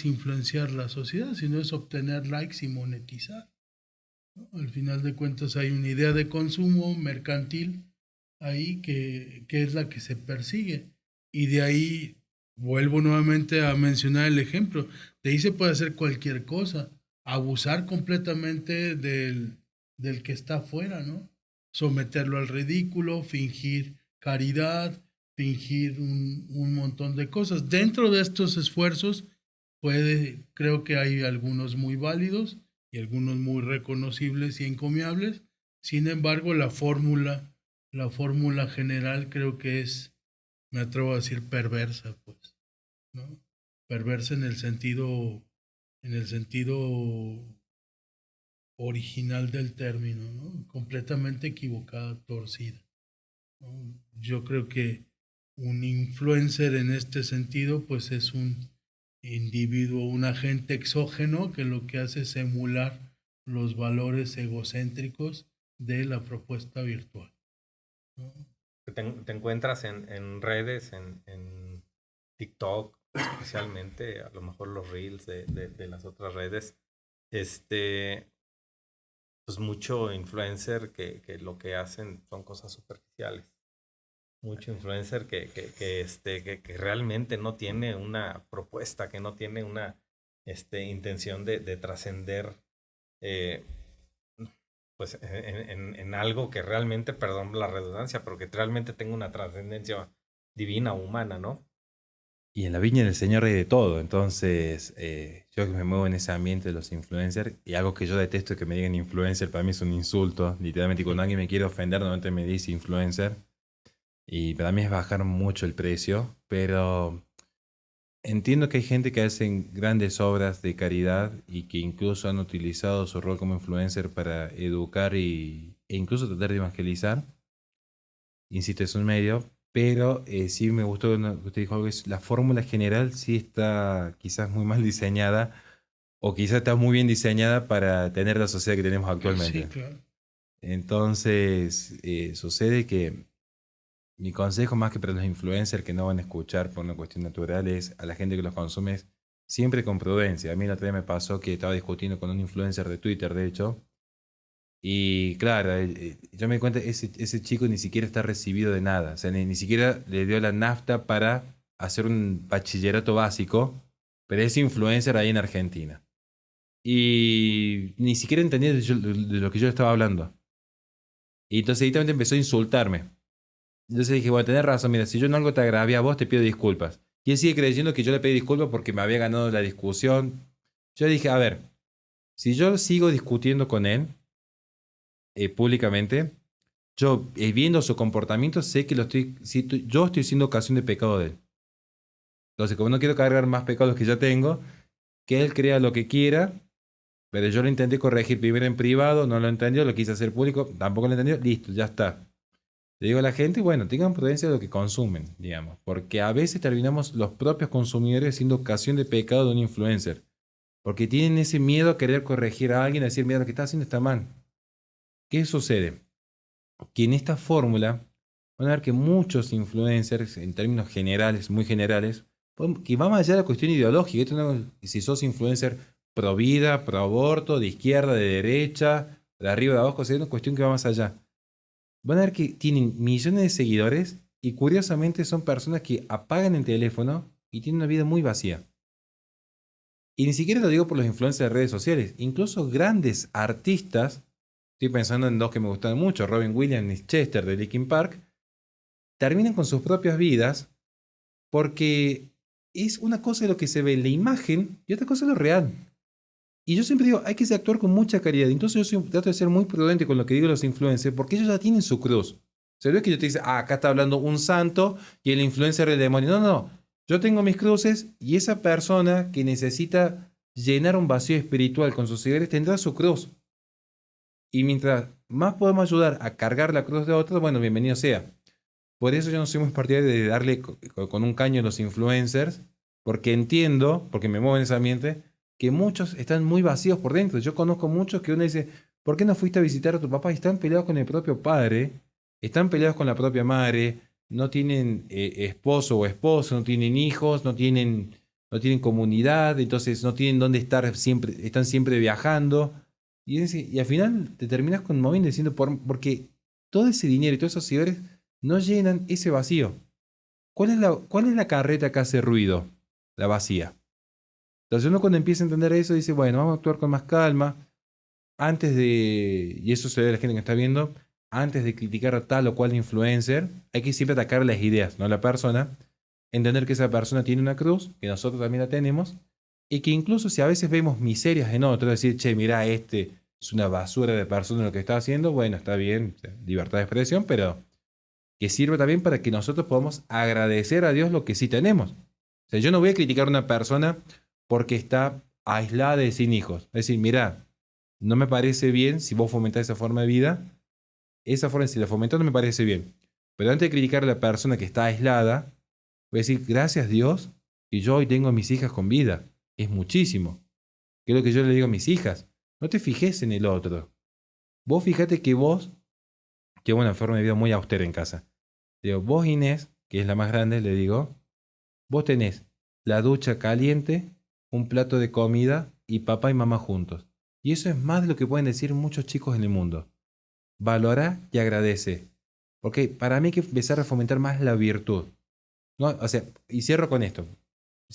influenciar la sociedad, sino es obtener likes y monetizar, ¿no? Al final de cuentas hay una idea de consumo mercantil ahí que es la que se persigue. Y de ahí vuelvo nuevamente a mencionar el ejemplo. De ahí se puede hacer cualquier cosa. Abusar completamente del que está afuera, ¿no? Someterlo al ridículo, fingir caridad, fingir un montón de cosas. Dentro de estos esfuerzos creo que hay algunos muy válidos y algunos muy reconocibles y encomiables. Sin embargo, la fórmula general creo que es, me atrevo a decir, perversa, pues, ¿no? Perversa en el sentido original del término, ¿no? Completamente equivocada, torcida, ¿no? Yo creo que un influencer en este sentido, pues es un individuo, un agente exógeno que lo que hace es emular los valores egocéntricos de la propuesta virtual, ¿no? Te encuentras en redes, en TikTok especialmente, a lo mejor los reels de las otras redes, pues mucho influencer que lo que hacen son cosas superficiales. Mucho influencer que realmente no tiene una propuesta, que no tiene una intención de trascender pues en algo que realmente, perdón la redundancia, pero que realmente tenga una trascendencia divina, humana, ¿no? Y en la viña del Señor hay de todo. Entonces, yo que me muevo en ese ambiente de los influencers, y algo que yo detesto que me digan influencer, para mí es un insulto. Literalmente, cuando alguien me quiere ofender, normalmente me dice influencer. Y para mí es bajar mucho el precio. Pero entiendo que hay gente que hace grandes obras de caridad y que incluso han utilizado su rol como influencer para educar e incluso tratar de evangelizar. Insisto, es un medio, pero sí me gustó que usted dijo algo, es la fórmula general sí está quizás muy mal diseñada o quizás está muy bien diseñada para tener la sociedad que tenemos actualmente. Sí, claro. Entonces, sucede que mi consejo más que para los influencers que no van a escuchar por una cuestión natural es a la gente que los consume es siempre con prudencia. A mí la otra vez me pasó que estaba discutiendo con un influencer de Twitter, de hecho, y claro, yo me di cuenta, ese chico ni siquiera está recibido de nada. O sea, ni siquiera le dio la nafta para hacer un bachillerato básico, pero es influencer ahí en Argentina. Y ni siquiera entendía de lo que yo estaba hablando. Y entonces directamente empezó a insultarme. Entonces dije, bueno, tenés razón, mira, si yo en algo te agravié a vos, te pido disculpas. Y él sigue creyendo que yo le pedí disculpas porque me había ganado la discusión. Yo dije, a ver, si yo sigo discutiendo con él, públicamente, yo viendo su comportamiento sé que yo estoy siendo ocasión de pecado de él. Entonces, como no quiero cargar más pecados que ya tengo, que él crea lo que quiera, pero yo lo intenté corregir primero en privado, no lo entendió, lo quise hacer público, tampoco lo entendió, listo, ya está. Le digo a la gente, bueno, tengan prudencia de lo que consumen, digamos, porque a veces terminamos los propios consumidores siendo ocasión de pecado de un influencer, porque tienen ese miedo a querer corregir a alguien, a decir, mira, lo que está haciendo está mal. ¿Qué sucede? Que en esta fórmula van a ver que muchos influencers, en términos generales, muy generales, que va más allá de la cuestión ideológica. Esto no, si sos influencer pro vida, pro aborto, de izquierda, de derecha, de arriba, de abajo, es una cuestión que va más allá. Van a ver que tienen millones de seguidores y curiosamente son personas que apagan el teléfono y tienen una vida muy vacía. Y ni siquiera lo digo por los influencers de redes sociales, incluso grandes artistas. Estoy pensando en dos que me gustan mucho, Robin Williams y Chester de Linkin Park, terminan con sus propias vidas porque es una cosa de lo que se ve en la imagen y otra cosa es lo real. Y yo siempre digo, hay que actuar con mucha caridad. Entonces yo trato de ser muy prudente con lo que digo los influencers porque ellos ya tienen su cruz. O sea, no es que yo te diga, acá está hablando un santo y el influencer es el demonio. No, no. Yo tengo mis cruces y esa persona que necesita llenar un vacío espiritual con sus seguidores tendrá su cruz. Y mientras más podemos ayudar a cargar la cruz de otros, bueno, bienvenido sea. Por eso yo no soy muy partidario de darle con un caño a los influencers, porque entiendo, porque me muevo en ese ambiente, que muchos están muy vacíos por dentro. Yo conozco muchos que uno dice, ¿por qué no fuiste a visitar a tu papá? Y están peleados con el propio padre, están peleados con la propia madre, no tienen esposo o esposo, no tienen hijos, no tienen comunidad, entonces no tienen dónde estar siempre, están siempre viajando. Y al final te terminas conmoviendo diciendo, porque todo ese dinero y todos esos seguidores no llenan ese vacío. ¿Cuál es la carreta que hace ruido? La vacía. Entonces uno cuando empieza a entender eso dice, bueno, vamos a actuar con más calma. Y eso se ve a la gente que está viendo, antes de criticar a tal o cual influencer, hay que siempre atacar las ideas, no a la persona. Entender que esa persona tiene una cruz, que nosotros también la tenemos, y que incluso si a veces vemos miserias en otro, decir, che, mirá, este es una basura de persona lo que está haciendo, bueno, está bien, libertad de expresión, pero que sirve también para que nosotros podamos agradecer a Dios lo que sí tenemos. O sea, yo no voy a criticar a una persona porque está aislada y sin hijos. Es decir, mirá, no me parece bien si vos fomentás esa forma de vida, esa forma, si la fomentás no me parece bien. Pero antes de criticar a la persona que está aislada, voy a decir, gracias Dios, que yo hoy tengo a mis hijas con vida. Es muchísimo. Que es lo que yo le digo a mis hijas. No te fijes en el otro. vos fíjate que vos, que una forma de vida muy austera en casa. Digo, vos Inés, que es la más grande, le digo, vos tenés la ducha caliente, un plato de comida y papá y mamá juntos. Y eso es más de lo que pueden decir muchos chicos en el mundo. Valora y agradece. Porque para mí hay que empezar a fomentar más la virtud. ¿No? O sea, y cierro con esto.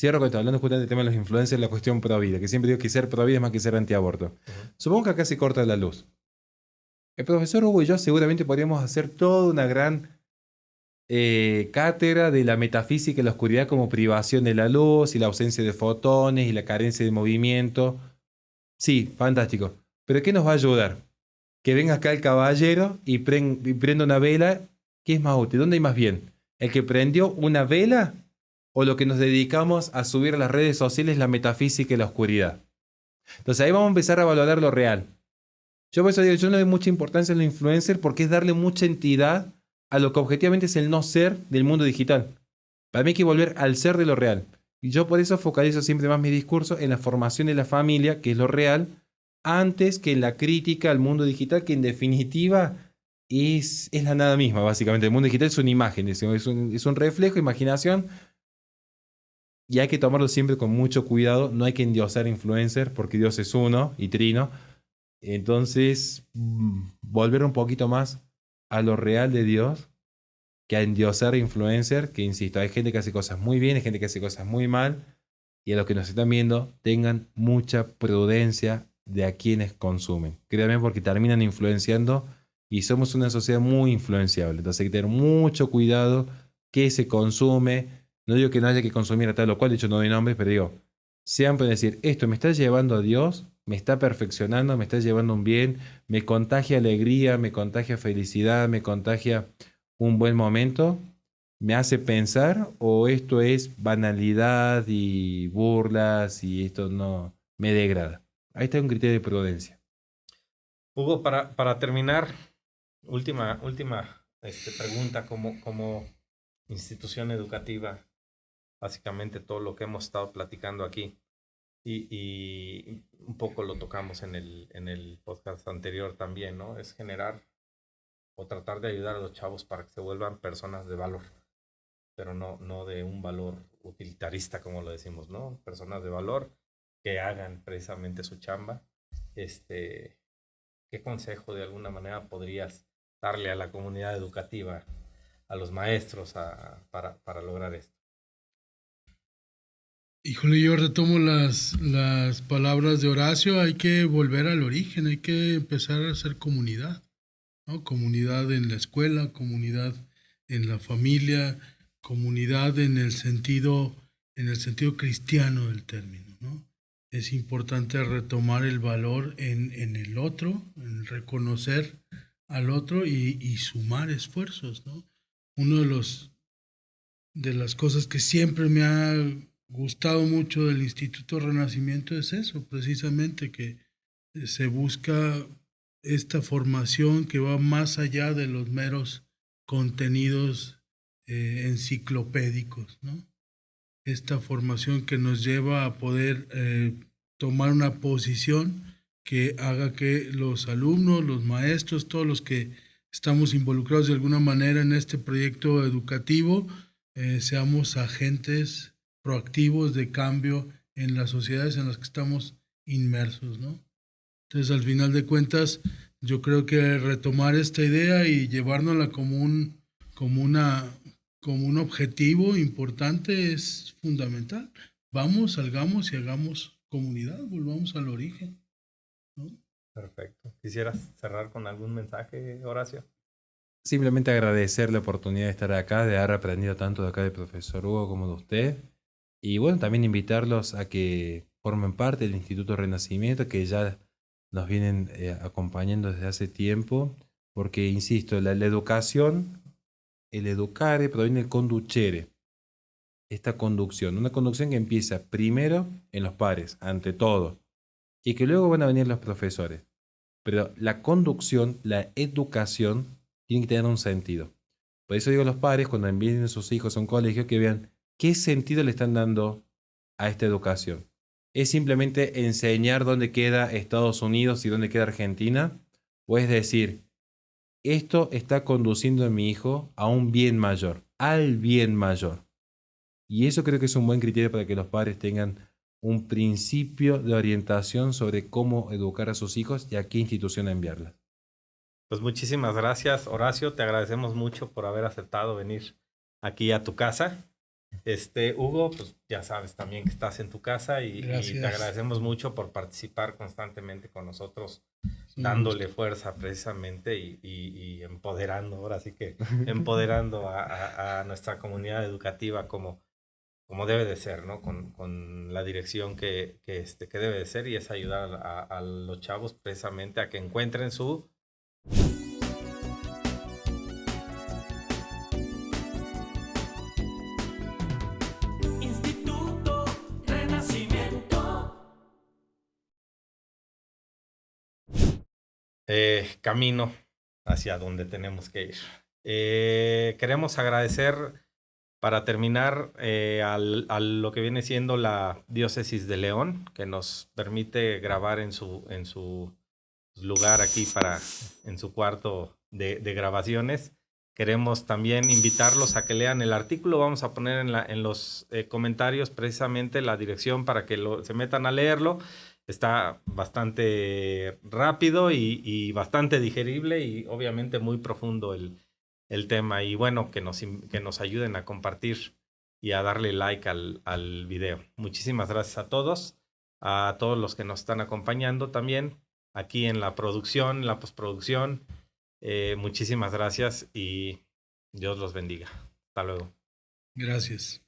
Hablando justamente del tema de los influencers, la cuestión pro vida, que siempre digo que ser pro vida es más que ser antiaborto. Supongo que acá se corta la luz. El profesor Hugo y yo seguramente podríamos hacer toda una gran cátedra de la metafísica y la oscuridad como privación de la luz y la ausencia de fotones y la carencia de movimiento. Sí, fantástico. Pero ¿qué nos va a ayudar? Que venga acá el caballero y prenda una vela. ¿Qué es más útil? ¿Dónde hay más bien? ¿El que prendió una vela o lo que nos dedicamos a subir a las redes sociales la metafísica y la oscuridad? Entonces ahí vamos a empezar a valorar lo real. Yo por eso digo, yo no le doy mucha importancia a los influencers porque es darle mucha entidad a lo que objetivamente es el no ser del mundo digital. Para mí hay que volver al ser de lo real. Y yo por eso focalizo siempre más mi discurso en la formación de la familia, que es lo real, antes que en la crítica al mundo digital, que en definitiva es la nada misma, básicamente. El mundo digital es una imagen, es un reflejo, imaginación, y hay que tomarlo siempre con mucho cuidado. No hay que endiosar influencers, porque Dios es uno y trino. Entonces, volver un poquito más a lo real de Dios, que a endiosar influencer, que insisto, hay gente que hace cosas muy bien, hay gente que hace cosas muy mal, y a los que nos están viendo, tengan mucha prudencia de a quienes consumen. Créanme, porque terminan influenciando y somos una sociedad muy influenciable. Entonces hay que tener mucho cuidado qué se consume. No digo que no haya que consumir a tal o cual, de hecho no doy nombres, pero digo, siempre decir, esto me está llevando a Dios, me está perfeccionando, me está llevando un bien, me contagia alegría, me contagia felicidad, me contagia un buen momento, me hace pensar, o esto es banalidad y burlas y esto no me degrada. Ahí está un criterio de prudencia. Hugo, para terminar, última pregunta como institución educativa, básicamente todo lo que hemos estado platicando aquí y un poco lo tocamos en el podcast anterior también, ¿no? Es generar o tratar de ayudar a los chavos para que se vuelvan personas de valor, pero no de un valor utilitarista como lo decimos, ¿no? Personas de valor que hagan precisamente su chamba. ¿Qué consejo de alguna manera podrías darle a la comunidad educativa, a los maestros para lograr esto? Híjole, yo retomo las palabras de Horacio, hay que volver al origen, hay que empezar a hacer comunidad, ¿no? Comunidad en la escuela, comunidad en la familia, comunidad en el sentido cristiano del término, ¿no? Es importante retomar el valor en el otro, en reconocer al otro y sumar esfuerzos, ¿no? Uno de las cosas que siempre me ha gustado mucho del Instituto Renacimiento es eso, precisamente que se busca esta formación que va más allá de los meros contenidos enciclopédicos, ¿no? Esta formación que nos lleva a poder tomar una posición que haga que los alumnos, los maestros, todos los que estamos involucrados de alguna manera en este proyecto educativo, seamos agentes proactivos de cambio en las sociedades en las que estamos inmersos, ¿no? Entonces, al final de cuentas, yo creo que retomar esta idea y llevárnosla como un objetivo importante es fundamental. Vamos, salgamos y hagamos comunidad, volvamos al origen, ¿no? Perfecto. ¿Quisieras cerrar con algún mensaje, Horacio? Simplemente agradecer la oportunidad de estar acá, de haber aprendido tanto de acá del profesor Hugo como de usted. Y bueno, también invitarlos a que formen parte del Instituto Renacimiento, que ya nos vienen acompañando desde hace tiempo, porque, insisto, la educación, el educare proviene del conducere, esta conducción, una conducción que empieza primero en los padres, ante todo, y que luego van a venir los profesores. Pero la conducción, la educación, tiene que tener un sentido. Por eso digo a los padres, cuando envíen a sus hijos a un colegio, que vean qué sentido le están dando a esta educación. ¿Es simplemente enseñar dónde queda Estados Unidos y dónde queda Argentina? Puedes decir, esto está conduciendo a mi hijo a un bien mayor, al bien mayor. Y eso creo que es un buen criterio para que los padres tengan un principio de orientación sobre cómo educar a sus hijos y a qué institución enviarlas. Pues muchísimas gracias, Horacio. Te agradecemos mucho por haber aceptado venir aquí a tu casa. Hugo, pues ya sabes también que estás en tu casa y te agradecemos mucho por participar constantemente con nosotros, dándole fuerza precisamente y empoderando, ahora sí que empoderando a nuestra comunidad educativa como debe de ser, ¿no? Con la dirección que debe de ser, y es ayudar a los chavos precisamente a que encuentren su... Instituto Renacimiento. camino hacia donde tenemos que ir. Queremos agradecer, para terminar, a lo que viene siendo la Diócesis de León, que nos permite grabar en su lugar aquí, en su cuarto de grabaciones. Queremos también invitarlos a que lean el artículo. Vamos a poner en los comentarios precisamente la dirección para que se metan a leerlo. Está bastante rápido y bastante digerible, y obviamente muy profundo el tema. Y bueno, que nos ayuden a compartir y a darle like al video. Muchísimas gracias a todos los que nos están acompañando también aquí en la producción, la postproducción. Muchísimas gracias y Dios los bendiga. Hasta luego. Gracias.